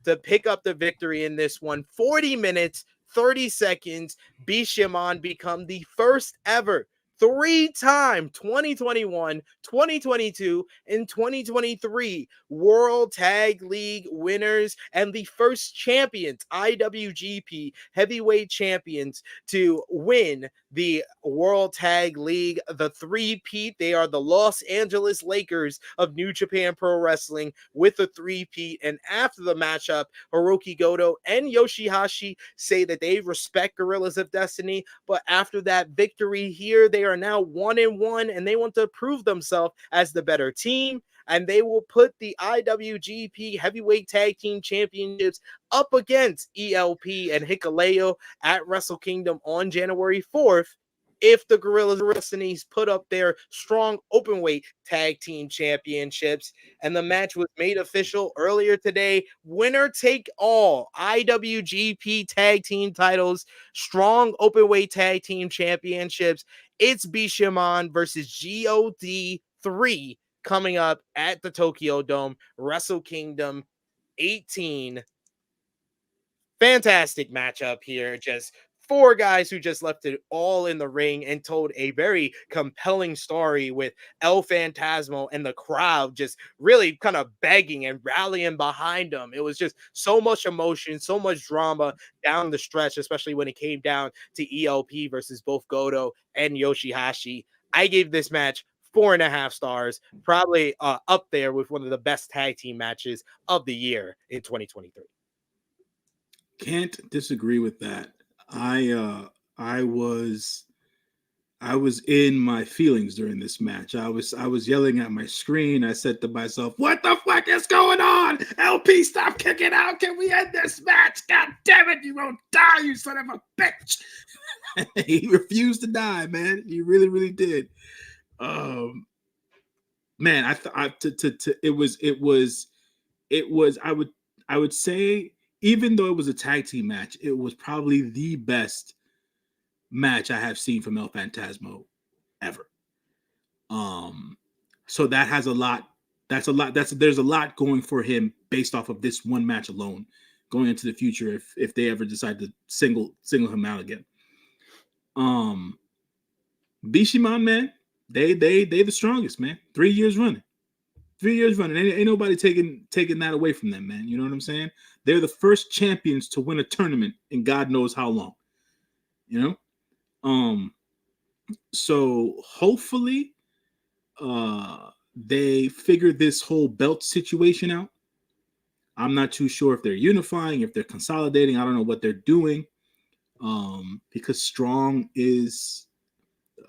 to pick up the victory in this one. 40 minutes, 30 seconds. Bishamon become the first ever 3-time 2021, 2022, and 2023 World Tag League winners and the first champions, IWGP heavyweight champions, to win the World Tag League, the three-peat. They are the Los Angeles Lakers of New Japan Pro Wrestling with a three-peat. And after the matchup, Hiroki Goto and YOSHI-HASHI say that they respect Guerillas of Destiny, but after that victory here, they are now 1-1, and they want to prove themselves as the better team, and they will put the IWGP Heavyweight Tag Team Championships up against ELP and Hikuleo at Wrestle Kingdom on January 4th if the Guerillas of Destiny put up their strong openweight tag team championships. And the match was made official earlier today. Winner take all IWGP tag team titles, strong openweight tag team championships. It's Bishamon versus G.O.D 3 coming up at the Tokyo Dome, Wrestle Kingdom 18. Fantastic matchup here. Just four guys who just left it all in the ring and told a very compelling story with El Phantasmo and the crowd just really kind of begging and rallying behind them. It was just so much emotion, so much drama down the stretch, especially when it came down to ELP versus both Goto and YOSHI-HASHI. I gave this match 4.5 stars, probably up there with one of the best tag team matches of the year in 2023. Can't disagree with that. I was in my feelings during this match. I was yelling at my screen. I said to myself, "What the fuck is going on? LP, stop kicking out. Can we end this match? God damn it, you won't die, you son of a bitch." He refused to die, man. He really, really did. Man, I would say, even though it was a tag team match, it was probably the best match I have seen from El Phantasmo ever. So that has a lot. There's a lot going for him based off of this one match alone, going into the future if they ever decide to single him out again. Bishamon, man, they the strongest, man. 3 years running. 3 years running. Ain't nobody taking that away from them, man. You know what I'm saying? They're the first champions to win a tournament in God knows how long. You know? So hopefully they figure this whole belt situation out. I'm not too sure if they're unifying, if they're consolidating. I don't know what they're doing. Because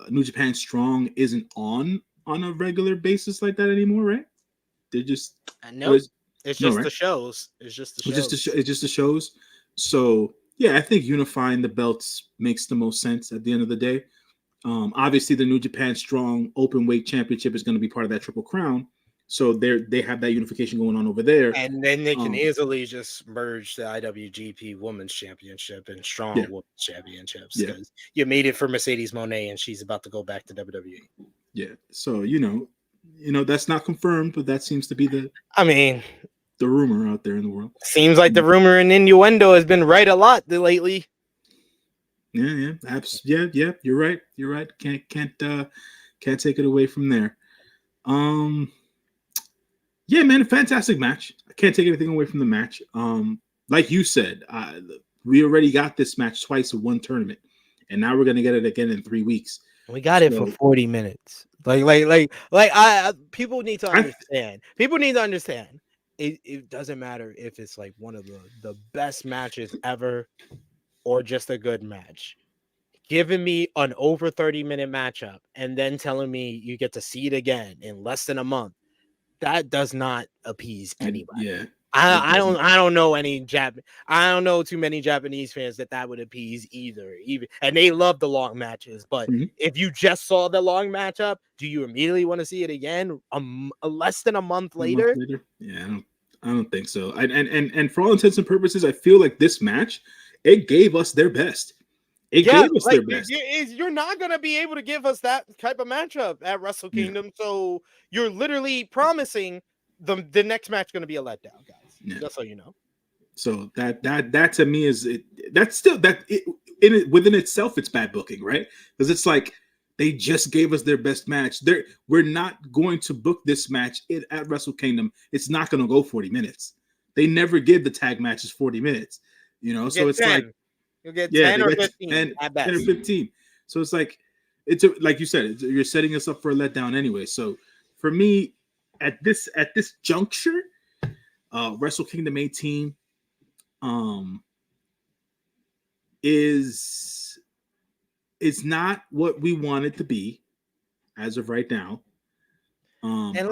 New Japan Strong isn't on a regular basis like that anymore, right? They're just it's just the shows. It's just the shows. So yeah, I think unifying the belts makes the most sense at the end of the day. Obviously, the New Japan Strong Openweight Championship is going to be part of that Triple Crown. So they have that unification going on over there. And then they can easily just merge the IWGP Women's Championship and Strong Women's Championships because you made it for Mercedes Moné and she's about to go back to WWE. Yeah. So, you know, that's not confirmed, but that seems to be the rumor out there in the world. Seems like the rumor and innuendo has been right a lot lately. Yeah. You're right. Can't Can't take it away from there. Yeah, man, a fantastic match. I can't take anything away from the match. Like you said, we already got this match twice in one tournament, and now we're gonna get it again in 3 weeks. We got it for 40 minutes. I people need to understand. People need to understand. It doesn't matter if it's like one of the best matches ever or just a good match. Giving me an over 30-minute matchup and then telling me you get to see it again in less than a month, that does not appease anybody. Yeah. I don't know I don't know too many Japanese fans that would appease either. And they love the long matches, but if you just saw the long matchup, do you immediately want to see it again less than a month later? Yeah, I don't think so. And for all intents and purposes, I feel like this match, it gave us their best. It gave us their best. You're not gonna be able to give us that type of matchup at Wrestle Kingdom, so you're literally promising the next match going to be a letdown, guys. Yeah. Just so you know. So that to me is that's still within itself, it's bad booking, right? Because it's like they just gave us their best match. We're not going to book this match at Wrestle Kingdom. It's not going to go 40 minutes. They never give the tag matches 40 minutes, you know. So it's 10. Like you'll get 10 or 15 at best. 10 or 15. So it's like like you said, you're setting us up for a letdown anyway. So for me, at this juncture, Wrestle Kingdom 18 is not what we want it to be as of right now. And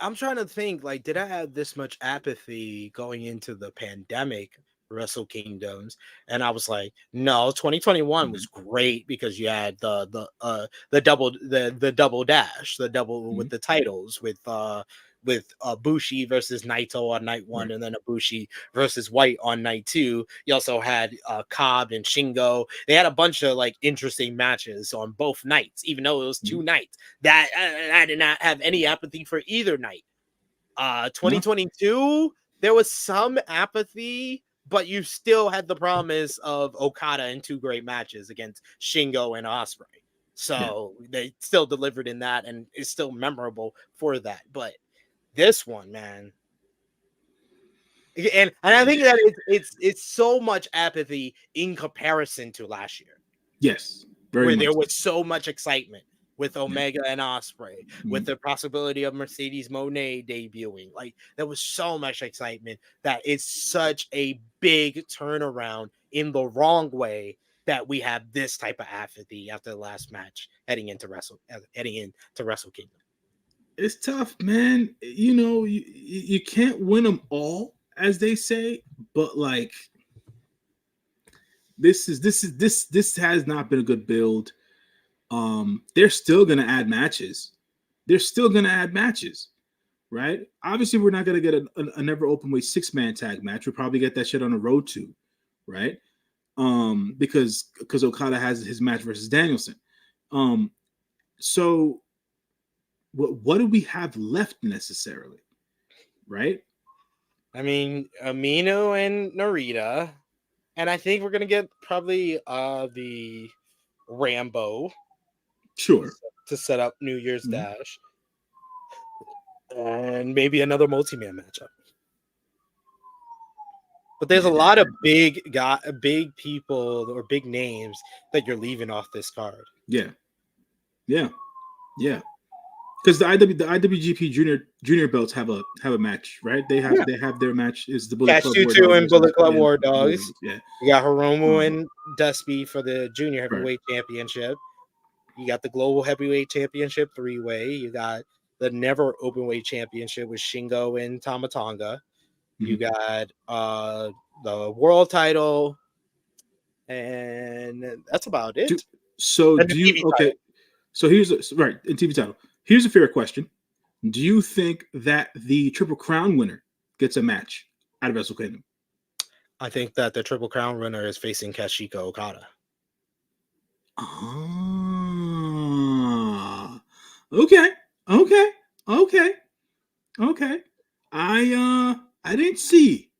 I'm trying to think, like, did I have this much apathy going into the pandemic Wrestle Kingdoms? And I was like, no, 2021 was great because you had the double dash, the double with the titles with Bushi versus Naito on night 1, and then Ibushi versus White on night 2. You also had Cobb and Shingo. They had a bunch of like interesting matches on both nights, even though it was 2 nights. That I did not have any apathy for either night. 2022, there was some apathy, but you still had the promise of Okada in 2 great matches against Shingo and Ospreay. So they still delivered in that, and it's still memorable for that. But this one, man, and I think that it's so much apathy in comparison to last year. Yes, where there was so much excitement with Omega and Ospreay, with the possibility of Mercedes Moné debuting. Like, there was so much excitement that it's such a big turnaround in the wrong way that we have this type of apathy after the last match heading into Wrestle Kingdom. It's tough, man. You know, you can't win them all, as they say, but like this has not been a good build. They're still gonna add matches. Right? Obviously, we're not gonna get a never open weight 6-man tag match. We'll probably get that shit on the road too, right? Because Okada has his match versus Danielson. So what do we have left necessarily, right? I mean, Amino and Narita, and I think we're gonna get probably the Rambo, sure, to set up New Year's Dash, and maybe another multi-man matchup. But there's a lot of big people or big names that you're leaving off this card. Yeah. Because the IWGP Junior belts have a match, right? They have their match is the Bullet Club War Dogs and Bullet Club War Dogs. Yeah, you got Hiromu and Dusty for the Junior Heavyweight Championship. You got the Global Heavyweight Championship 3-way. You got the Never Openweight Championship with Shingo and Tama Tonga. You got the world title, and that's about it. So in TV title. Here's a fair question. Do you think that the Triple Crown winner gets a match out of Wrestle Kingdom? I think that the Triple Crown winner is facing Kazuchika Okada. Okay. I didn't see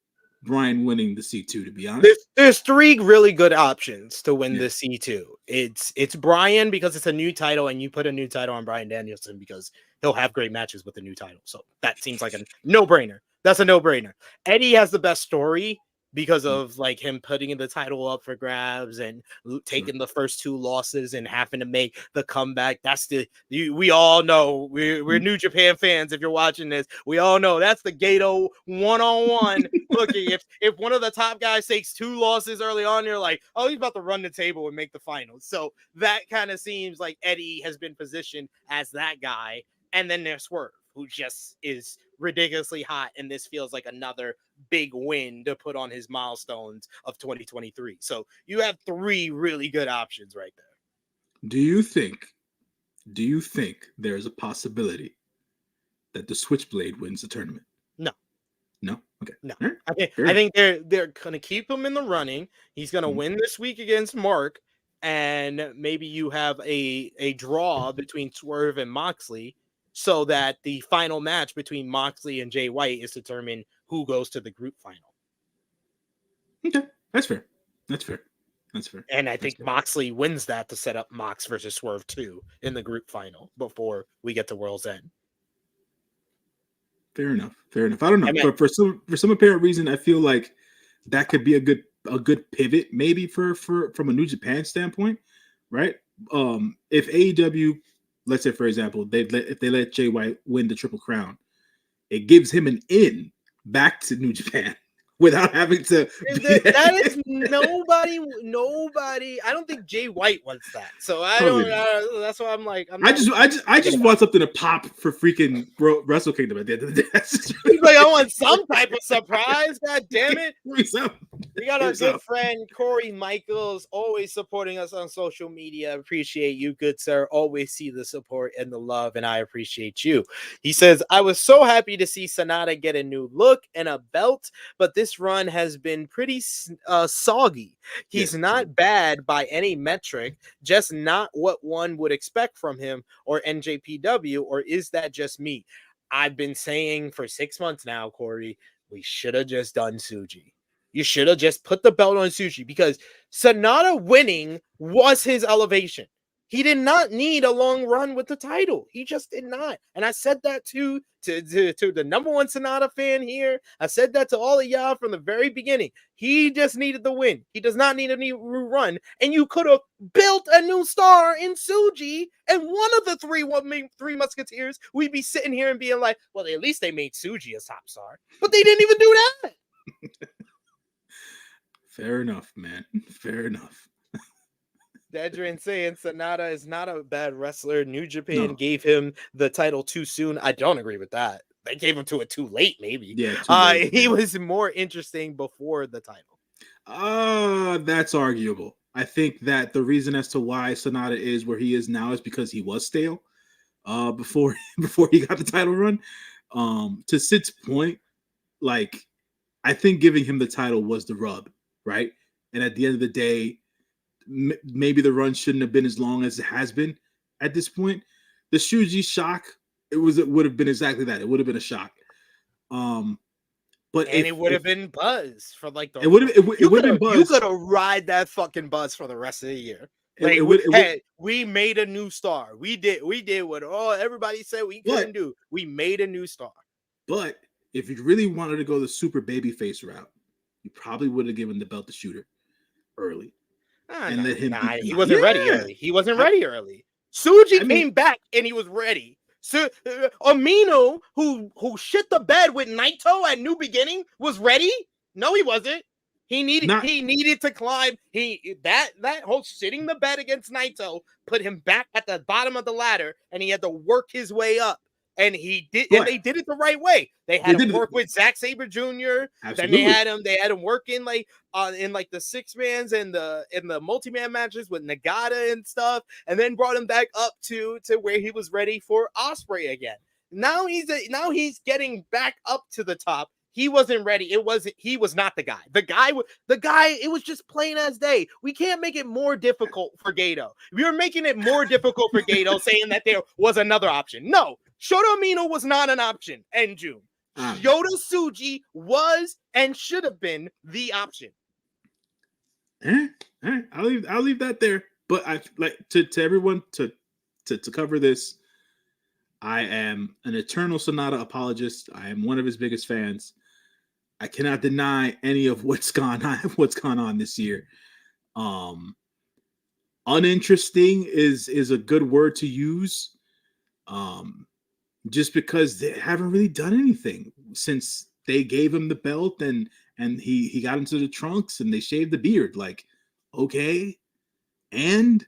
Brian winning the C2, to be honest. There's three really good options to win Yeah. the C2. It's Brian because it's a new title, and you put a new title on Brian Danielson because he'll have great matches with the new title. So that seems like a no-brainer. That's a no-brainer. Eddie has the best story because of like him putting the title up for grabs and taking the first two losses and having to make the comeback. That's we all know we're New Japan fans. If you're watching this, we all know that's the Gato one-on-one. Looking, if one of the top guys takes two losses early on, you're like, oh, he's about to run the table and make the finals. So that kind of seems like Eddie has been positioned as that guy. And then there's Swerve, who just is ridiculously hot, and this feels like another big win to put on his milestones of 2023. So you have three really good options right there. Do you think there's a possibility that the Switchblade wins the tournament? No? Okay. No. Right. I think they're gonna keep him in the running. He's gonna win this week against Mark, and maybe you have a draw between Swerve and Moxley, so that the final match between Moxley and Jay White is determined who goes to the group final. Okay, that's fair. And I think Moxley wins that to set up Mox versus Swerve 2 in the group final before we get to World's End. Fair enough. I don't know, but for some apparent reason, I feel like that could be a good pivot, maybe from a New Japan standpoint, right? If AEW, let's say for example, if they let Jay White win the Triple Crown, it gives him an in back to New Japan without having to. That is nobody. I don't think Jay White wants that. So I don't. That's why I'm like. I just want something to pop for freaking Wrestle Kingdom at the end of the day. He's like, I want some type of surprise. God damn it! We got our good friend Corey Michaels, always supporting us on social media. Appreciate you, good sir. Always see the support and the love, and I appreciate you. He says, I was so happy to see Sonata get a new look and a belt, but this run has been pretty soggy. He's not bad by any metric, just not what one would expect from him or NJPW, or is that just me? I've been saying for 6 months now, Corey, we should have just done Tsuji. You should have just put the belt on Tsuji, because Sonata winning was his elevation. He did not need a long run with the title. He just did not. And I said that to the number one Sonata fan here. I said that to all of y'all from the very beginning. He just needed the win. He does not need a new run. And you could have built a new star in Tsuji, and one of the three Musketeers, we'd be sitting here and being like, well, at least they made Tsuji a top star. But they didn't even do that. Fair enough, man. Fair enough. Dadrin saying Sonata is not a bad wrestler. New Japan gave him the title too soon. I don't agree with that. They gave him to it too late, maybe. Yeah, too late, he was more interesting before the title. That's arguable. I think that the reason as to why Sonata is where he is now is because he was stale before he got the title run. To Sid's point, like, I think giving him the title was the rub, right? And at the end of the day, maybe the run shouldn't have been as long as it has been at this point. The Shuji shock, it would have been exactly that. It would have been a shock. But it would have been buzz for like the. It would have been buzz. You could have ride that fucking buzz for the rest of the year. Like, we made a new star. We did what everybody said we couldn't do. We made a new star. But if you really wanted to go the super babyface route, you probably would have given the belt to Shooter early. Let him. He wasn't ready early. He wasn't ready early. Tsuji came back and he was ready. So Amino, who shit the bed with Naito at New Beginning, was ready. No, he wasn't. He needed to climb. That whole shitting the bed against Naito put him back at the bottom of the ladder, and he had to work his way up. And he did, and they did it the right way. They had him work with Zack Sabre Jr. Absolutely. Then they had him work in the 6-mans and the multi-man matches with Nagata and stuff, and then brought him back up to where he was ready for Ospreay again. Now he's getting back up to the top. He wasn't ready. He was not the guy. The guy, it was just plain as day. We can't make it more difficult for Gato. We were making it more difficult for Gato saying that there was another option. No, Shota Umino was not an option in June. Yota Tsuji was and should have been the option. I'll leave that there. But I like to everyone to cover this. I am an eternal Sonata apologist. I am one of his biggest fans. I cannot deny any of what's gone on this year. Uninteresting is a good word to use. Just because they haven't really done anything since they gave him the belt and he got into the trunks and they shaved the beard. Like, okay, and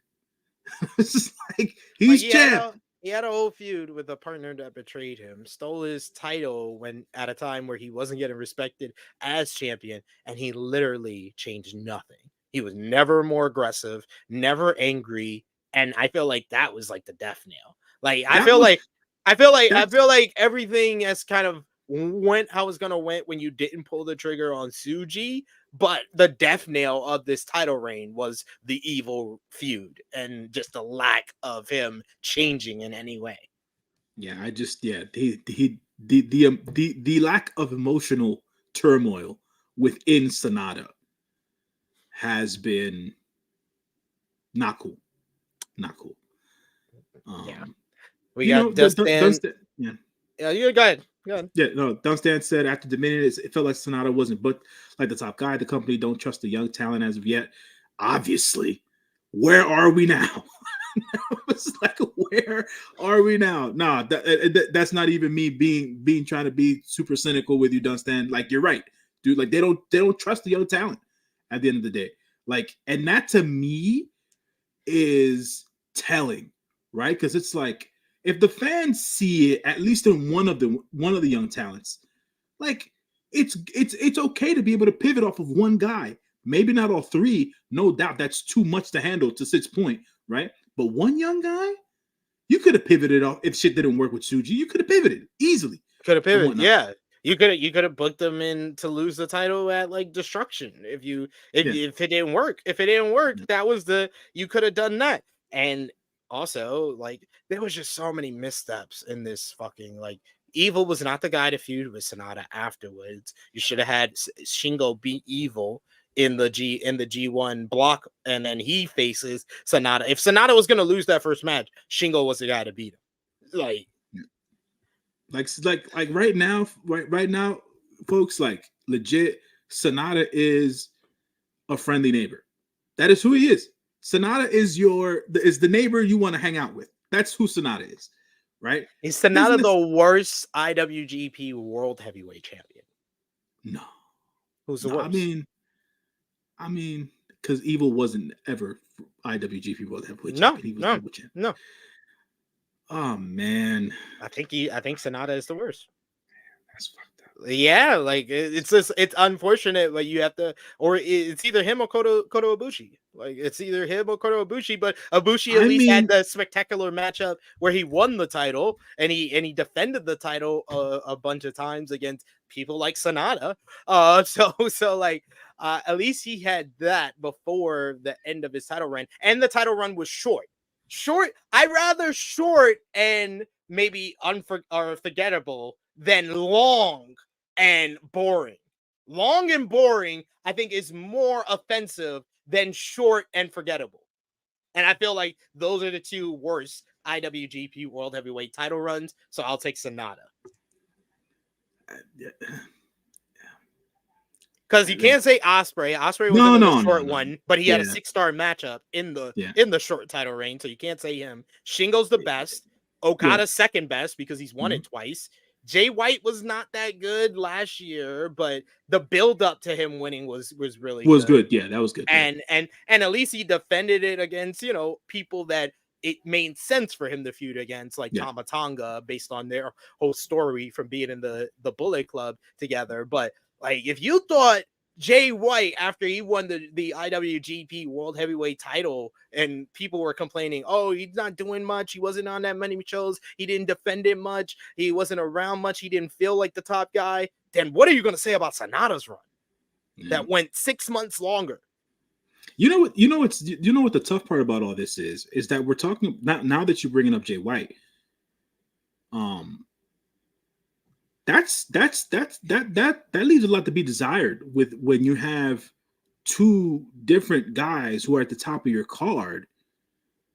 it's just like he's champ. He had a whole feud with a partner that betrayed him, stole his title when at a time where he wasn't getting respected as champion, and he literally changed nothing. He was never more aggressive, never angry, and I feel like that was like the death nail. Like I feel like everything has kind of went how it's gonna went when you didn't pull the trigger on Tsuji, but the death nail of this title reign was the evil feud and just the lack of him changing in any way. Yeah, the lack of emotional turmoil within Sonata has been not cool. We got Dustin. Yeah, you're good. Yeah, no, Dunstan said after Dominion, it felt like Sonata wasn't booked like the top guy. The company don't trust the young talent as of yet. Obviously, where are we now? It's like, where are we now? Nah, that's not even me being trying to be super cynical with you, Dunstan. Like, you're right, dude. Like, they don't trust the young talent at the end of the day. Like, and that to me is telling, right? Because it's like, if the fans see it, at least in one of the young talents, like it's okay to be able to pivot off of one guy. Maybe not all three, no doubt. That's too much to handle to Sid's point, right? But one young guy, you could have pivoted off if shit didn't work with Tsuji. You could have pivoted easily. Could have pivoted, yeah. You could have booked them in to lose the title at like Destruction if it didn't work. If it didn't work, that was you could have done that. And also, like, there was just so many missteps in this fucking, like, Evil was not the guy to feud with Sonata afterwards. You should have had Shingo beat Evil in the G1 block, and then he faces Sonata. If Sonata was going to lose that first match, Shingo was the guy to beat him. Like right now, folks, like, legit, Sonata is a friendly neighbor. That is who he is. Sonata is the neighbor you want to hang out with. That's who Sonata is, right? Is Sonata the worst IWGP World Heavyweight Champion? No. Who's the worst? I mean, because Evil wasn't ever IWGP World Heavyweight Champion. He was World Champion. No. Oh man, I think Sonata is the worst. That's fucked up. Yeah, like it's unfortunate, but you have to, or it's either him or Kota Ibushi. Like, it's either him or Kota Ibushi, but Ibushi at least had the spectacular matchup where he won the title and he defended the title a bunch of times against people like Sonata. So like at least he had that before the end of his title run, and the title run was short. I'd rather short and maybe forgettable than long and boring. Long and boring, I think, is more offensive than short and forgettable. And I feel like those are the two worst IWGP World Heavyweight title runs. So I'll take Sonata. Because you can't say Ospreay. Ospreay was a short one, but he had a 6-star matchup in the short title reign, so you can't say him. Shingo's the best. Okada's second best because he's won it twice. Jay White was not that good last year, but the build up to him winning was really good. Yeah, that was good. And at least he defended it against, people that it made sense for him to feud against, like Tama Tonga, based on their whole story from being in the Bullet Club together. But like, if you thought Jay White, after he won the IWGP World Heavyweight title, and people were complaining, oh, he's not doing much, he wasn't on that many shows, he didn't defend it much, he wasn't around much, he didn't feel like the top guy, then what are you going to say about Sonata's run that went 6 months longer? You know what the tough part about all this is that we're talking now that you're bringing up Jay White. that leaves a lot to be desired with when you have two different guys who are at the top of your card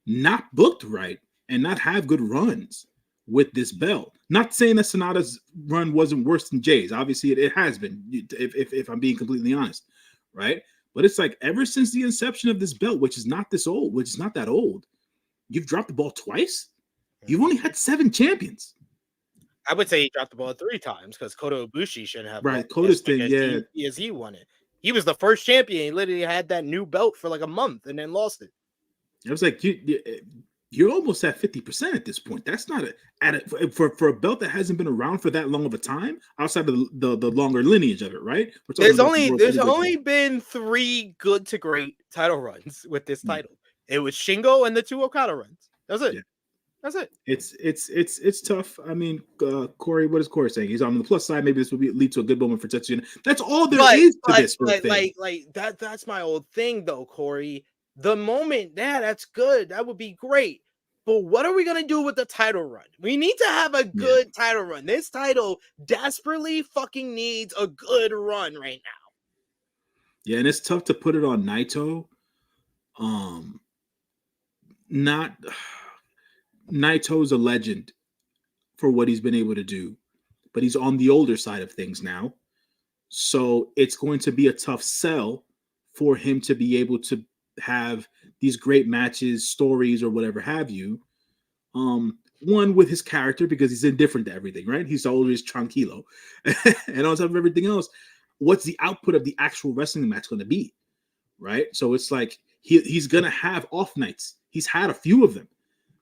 not booked right and not have good runs with this belt. Not saying that Sonata's run wasn't worse than Jay's. Obviously, it has been, if I'm being completely honest, right? But it's like ever since the inception of this belt, which is not that old, you've dropped the ball twice. You've only had 7 champions. I would say he dropped the ball 3 times because Kota Ibushi shouldn't have. Right, Kota's thing, yeah. He won it. He was the first champion. He literally had that new belt for like a month and then lost it. It was like you're almost at 50% at this point. That's not for a belt that hasn't been around for that long of a time outside of the longer lineage of it, right? There's only been 3 good to great title runs with this title. It was Shingo and the 2 Okada runs. That's it. Yeah. That's it. It's tough. I mean, Corey, what is Corey saying? He's on the plus side. Maybe this will lead to a good moment for Tetsuya. That's all there is to this. That's my old thing though, Corey. The moment, that's good. That would be great. But what are we gonna do with the title run? We need to have a good title run. This title desperately fucking needs a good run right now. Yeah, and it's tough to put it on Naito. Naito's a legend for what he's been able to do, but he's on the older side of things now. So it's going to be a tough sell for him to be able to have these great matches, stories, or whatever have you. One with his character, because he's indifferent to everything, right? He's always tranquilo. And on top of everything else, what's the output of the actual wrestling match going to be? Right? So it's like he's going to have off nights. He's had a few of them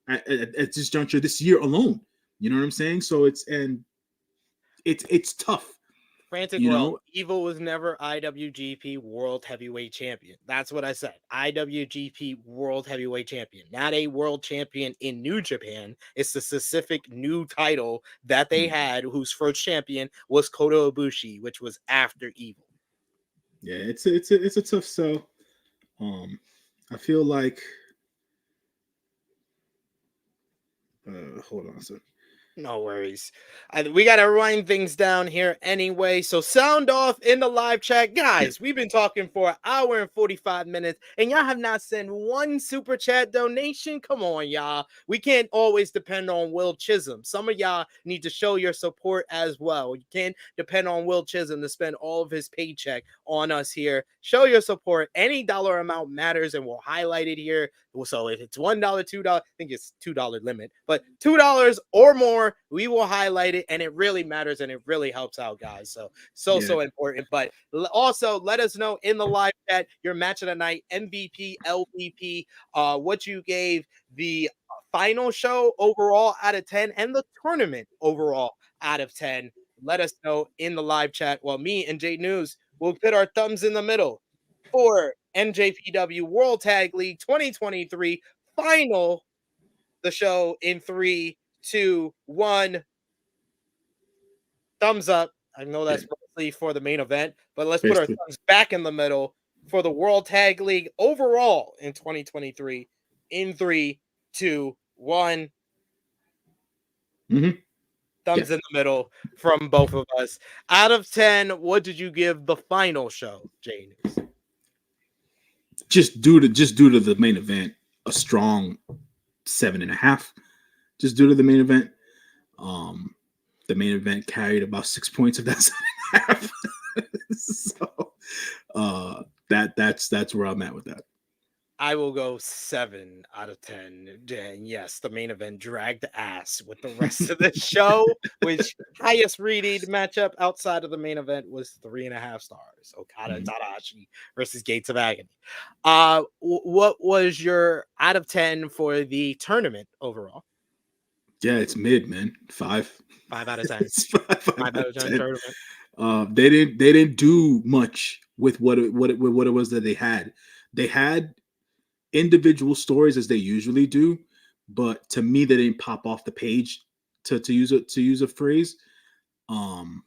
at this juncture this year alone. You know what I'm saying? So it's tough. Frantic World, Evil was never IWGP World Heavyweight Champion. That's what I said. IWGP World Heavyweight Champion, not a world champion in New Japan. It's the specific new title that they had, whose first champion was Kota Ibushi, which was after Evil. Yeah, it's a tough sell. I feel like hold on a second. No worries. We got to wind things down here anyway. So sound off in the live chat. Guys, we've been talking for an hour and 45 minutes, and y'all have not sent one super chat donation. Come on, y'all. We can't always depend on Will Chisholm. Some of y'all need to show your support as well. You can't depend on Will Chisholm to spend all of his paycheck on us here. Show your support. Any dollar amount matters, and we'll highlight it here. So if it's $1, $2, I think it's $2 limit, but $2 or more, we will highlight it, and it really matters, and it really helps out, guys. So important. But also let us know in the live chat your match of the night, MVP, LVP, what you gave the final show overall out of 10 and the tournament overall out of 10. Let us know in the live chat. Well, me and J-News will put our thumbs in the middle for NJPW World Tag League 2023 final. The show in 3, 2, 1. Thumbs up. I know that's mostly for the main event, but let's put our thumbs back in the middle for the World Tag League overall in 2023 in 3, 2, 1. Thumbs in the middle from both of us. Out of 10, what did you give the final show, J-News? Just due to the main event, a strong 7.5. Just due to the main event. The main event carried about 6 points of that 7.5. So that's where I'm at with that. I will go 7 out of 10. And yes, the main event dragged ass with the rest of the show, which highest rated matchup outside of the main event was 3.5 stars. Okada Tanahashi versus Gates of Agony. What was your out of 10 for the tournament overall? Yeah, it's mid, man. 5. 5 out of 10. 5 out of 10 tournament. They didn't do much with what it was that they had. They had individual stories as they usually do, but to me they didn't pop off the page, to use a phrase. And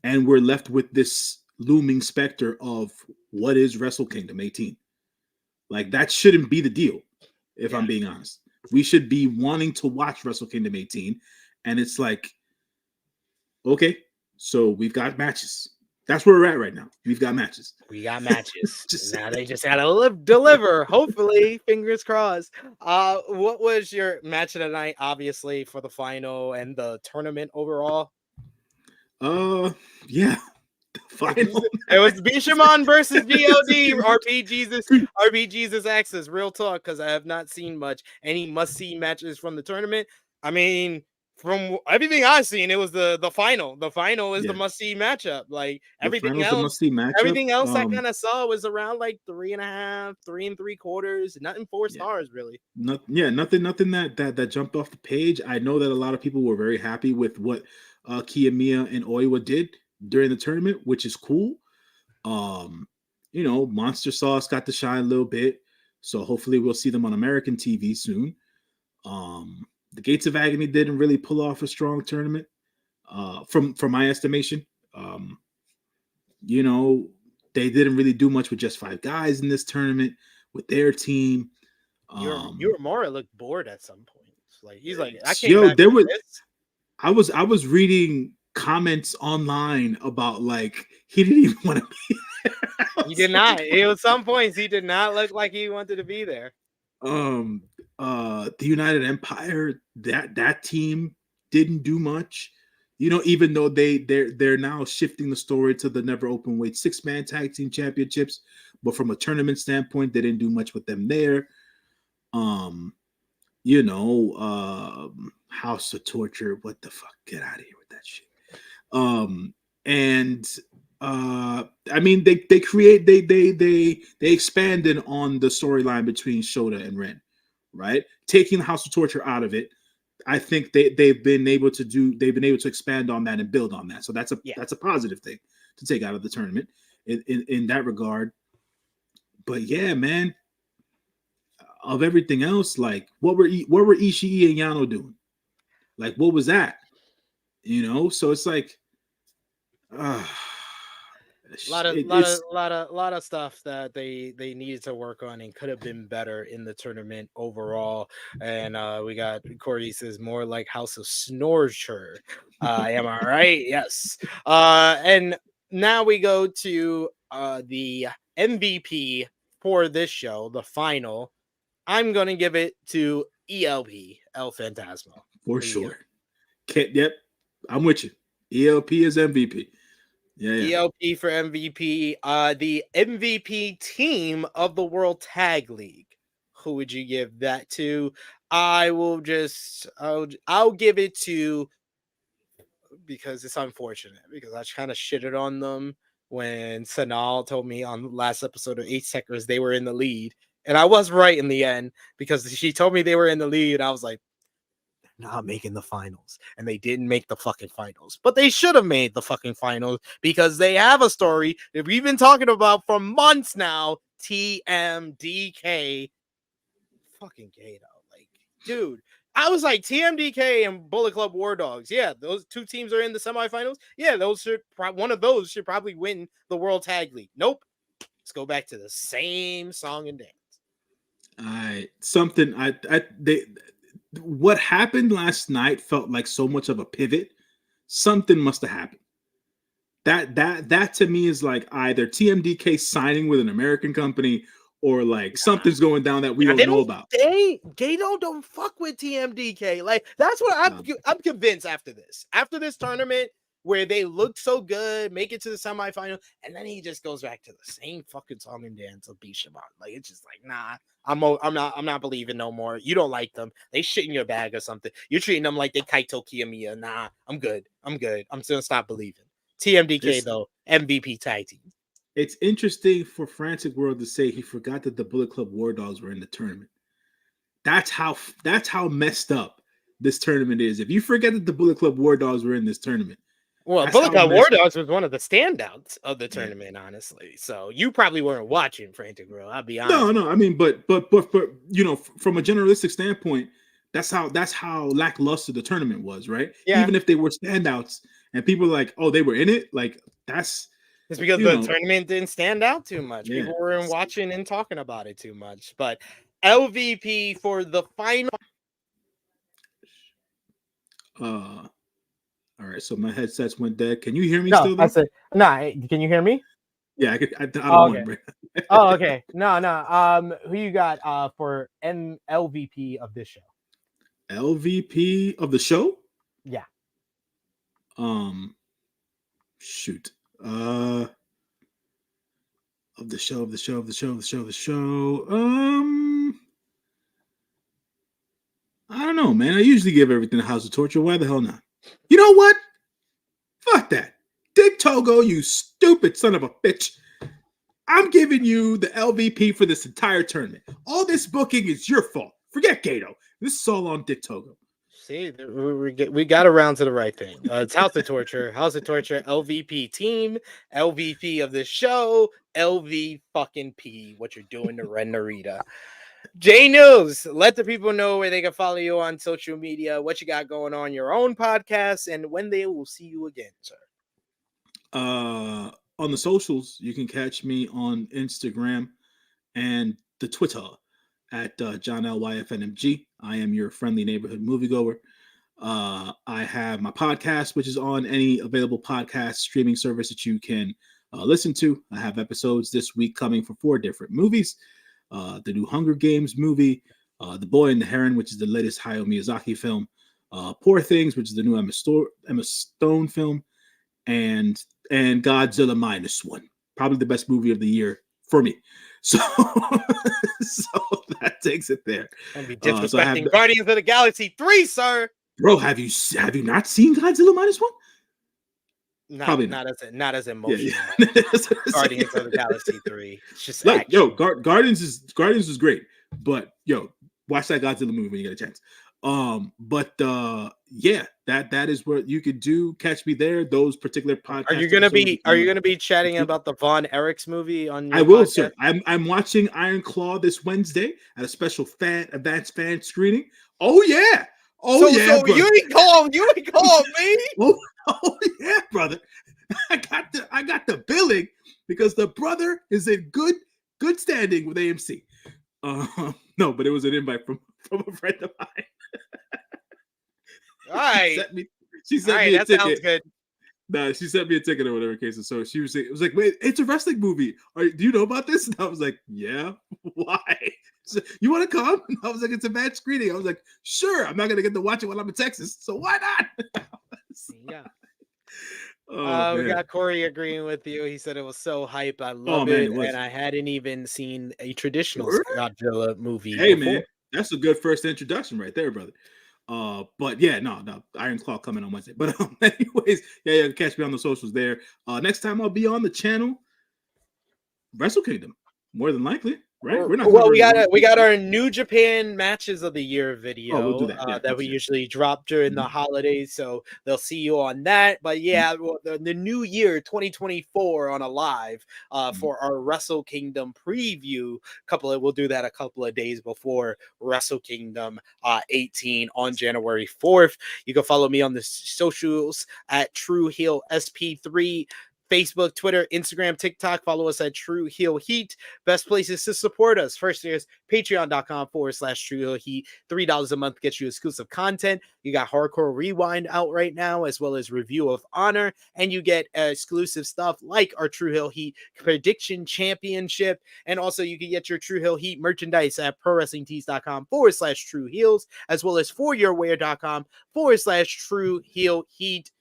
we're left with this looming specter of what is Wrestle Kingdom 18. Like, that shouldn't be the deal, if I'm being honest. We should be wanting to watch Wrestle Kingdom 18, and it's like Okay, so we've got matches. That's where we're at right now. We've got matches. We got matches. Just Now they just gotta deliver. Hopefully, fingers crossed. What was your match of the night? Obviously, for the final and the tournament overall. Yeah, the final. It was Bishamon versus G.O.D. RP Jesus Access. Real talk, because I have not seen much. Any must-see matches from the tournament? I mean, from everything I've seen, it was the final. The final is the must-see matchup. Like The final's the must-see matchup. everything else I kind of saw was around like 3.5, 3 3/4. Nothing 4 stars really. Nothing that jumped off the page. I know that a lot of people were very happy with what Kiyomiya and Oiwa did during the tournament, which is cool. Monster Sauce got to shine a little bit, so hopefully we'll see them on American TV soon. The Gates of Agony didn't really pull off a strong tournament, from my estimation. They didn't really do much with just 5 guys in this tournament with their team. Uemura looked bored at some point. Like he's like, I came back there was. this. I was reading comments online about like he didn't even want to be there. He did not. At some points, he did not look like he wanted to be there. The United Empire, that team didn't do much. Even though they're now shifting the story to the never open weight 6-man tag team championships, but from a tournament standpoint, they didn't do much with them there. House of Torture, what the fuck? Get out of here with that shit. I mean, they expanded on the storyline between Shota and Ren, right? Taking the House of Torture out of it, I think they've been able to expand on that and build on that. So that's a positive thing to take out of the tournament in that regard. But yeah, man, of everything else, like what were Ishii and Yano doing? Like, what was that? So it's like a lot of stuff that they needed to work on and could have been better in the tournament overall. And we got Cordy says more like House of Snorcher. Am I right? Yes. And now we go to the MVP for this show, the final. I'm gonna give it to ELP, El Fantasma. For sure. Yep, I'm with you. ELP is MVP. Yeah. ELP for MVP. The MVP team of the World Tag League. Who would you give that to? I'll give it to, because it's unfortunate, because I kind of shitted on them when Sanal told me on the last episode of 8 Seconds they were in the lead. And I was right in the end, because she told me they were in the lead. I was like, not making the finals, and they didn't make the fucking finals, but they should have made the fucking finals, because they have a story that we've been talking about for months now. TMDK, fucking G.O.D. Like, dude, I was like, TMDK and Bullet Club War Dogs, yeah, those 2 teams are in the semifinals. Yeah, one of those should probably win the World Tag League. Nope. Let's go back to the same song and dance. What happened last night felt like so much of a pivot. Something must have happened. That to me is like either TMDK signing with an American company, or like something's going down that we don't know about. G.O.D don't fuck with TMDK. Like, that's what I'm convinced after this tournament, where they looked so good, make it to the semifinal, and then he just goes back to the same fucking song and dance of Bishamon. Like, it's just like, nah, I'm not believing no more. You don't like them. They shit in your bag or something. You're treating them like they Kaito Kiyomiya. Nah, I'm good. I'm just gonna stop believing. TMDK though, MVP tag team. It's interesting for Frantic World to say he forgot that the Bullet Club War Dogs were in the tournament. That's how messed up this tournament is. If you forget that the Bullet Club War Dogs were in this tournament. Well, Bullet Club War Dogs was one of the standouts of the tournament, honestly. So you probably weren't watching Frantic World. I'll be honest. No. I mean, but from a generalistic standpoint, that's how lackluster the tournament was, right? Yeah. Even if they were standouts and people were like, oh, they were in it, like it's because the tournament didn't stand out too much. Yeah. People weren't watching and talking about it too much. But LVP for the final. All right, so my headsets went dead. Can you hear me No, still? I Though? said no. Can you hear me? Yeah, I could. I don't Oh, want okay. break. Oh, okay. No. Who you got for LVP of this show? LVP of the show? Yeah. Shoot. Of the show. I don't know, man. I usually give everything a House of Torture. Why the hell not? You know what? Fuck that. Dig Togo, you stupid son of a bitch. I'm giving you the LVP for this entire tournament. All this booking is your fault. Forget Gato. This is all on Dick Togo. See, we got around to the right thing. It's House of Torture, LVP team, LVP of the show, LV fucking P. What you're doing to Ren Narita. J-News, let the people know where they can follow you on social media, what you got going on your own podcast, and when they will see you again, sir. On the socials, you can catch me on Instagram and the Twitter at John LYFNMG. I am your friendly neighborhood moviegoer. I have my podcast, which is on any available podcast streaming service that you can listen to. I have episodes this week coming for 4 different movies. The new Hunger Games movie, The Boy and the Heron, which is the latest Hayao Miyazaki film, Poor Things, which is the new Emma Stone film, and Godzilla -1, probably the best movie of the year for me. So, so that takes it there. Don't be disrespecting Guardians of the Galaxy 3, sir. Bro, have you not seen Godzilla -1? Probably not as emotional. Yeah. Guardians of the Galaxy 3. It's just like action. Guardians is great, but watch that Godzilla movie when you get a chance. Yeah, that is what you could do. Catch me there. Those particular podcasts. Are you gonna be chatting about the Von Erichs movie on your I will, podcast? sir. I'm watching Iron Claw this Wednesday at a special advanced fan screening. Oh yeah. So you ain't called me. Oh yeah, brother. I got the billing because the brother is in good standing with AMC. No, but it was an invite from a friend of mine. All right. She sent me a ticket. Sounds good. No, she sent me a ticket or whatever case. So she was saying, it was like, wait, it's a wrestling movie. Do you know about this? And I was like, yeah. Why? So, you want to come? And I was like, it's a match screening. I was like, sure. I'm not gonna get to watch it while I'm in Texas, so why not? Yeah. We got Corey agreeing with you. He said it was so hype. I love it, and I hadn't even seen a traditional Godzilla movie. Hey before. Man, that's a good first introduction right there, brother. But yeah, no, Iron Claw coming on Wednesday. But anyways, yeah, catch me on the socials there. Next time I'll be on the channel, Wrestle Kingdom, more than likely. Right? We're not. Well, we got our New Japan matches of the year video we'll do that. that we usually drop during the holidays, so they'll see you on that. But yeah, the new year 2024 on a live for our Wrestle Kingdom preview. We'll do that a couple of days before Wrestle Kingdom 18 on January 4th. You can follow me on the socials at True Heel SP3. Facebook, Twitter, Instagram, TikTok. Follow us at True Heel Heat. Best places to support us. First is patreon.com/True Heel Heat. $3 a month gets you exclusive content. You got Hardcore Rewind out right now, as well as Review of Honor. And you get exclusive stuff like our True Heel Heat Prediction Championship. And also you can get your True Heel Heat merchandise at ProWrestlingTees.com/True Heels, as well as foryourwear.com/True Heel Heat.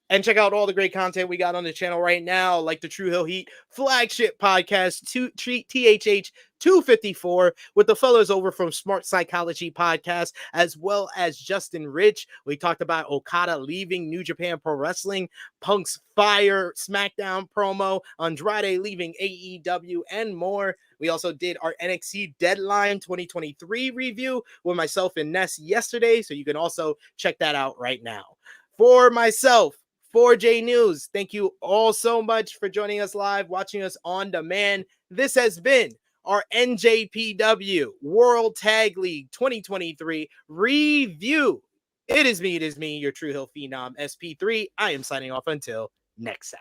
And check out all the great content we got on the channel right now, like the True Heel Heat flagship podcast, THH 254, with the fellas over from Smart Psychology Podcast, as well as Justin Rich. We talked about Okada leaving New Japan Pro Wrestling, Punk's Fire SmackDown promo, Andrade leaving AEW, and more. We also did our NXT Deadline 2023 review with myself and Ness yesterday, so you can also check that out right now. For myself, for J-News, thank you all so much for joining us live, watching us on demand. This has been our NJPW World Tag League 2023 review. It is me, your True Heel Phenom SP3. I am signing off until next time.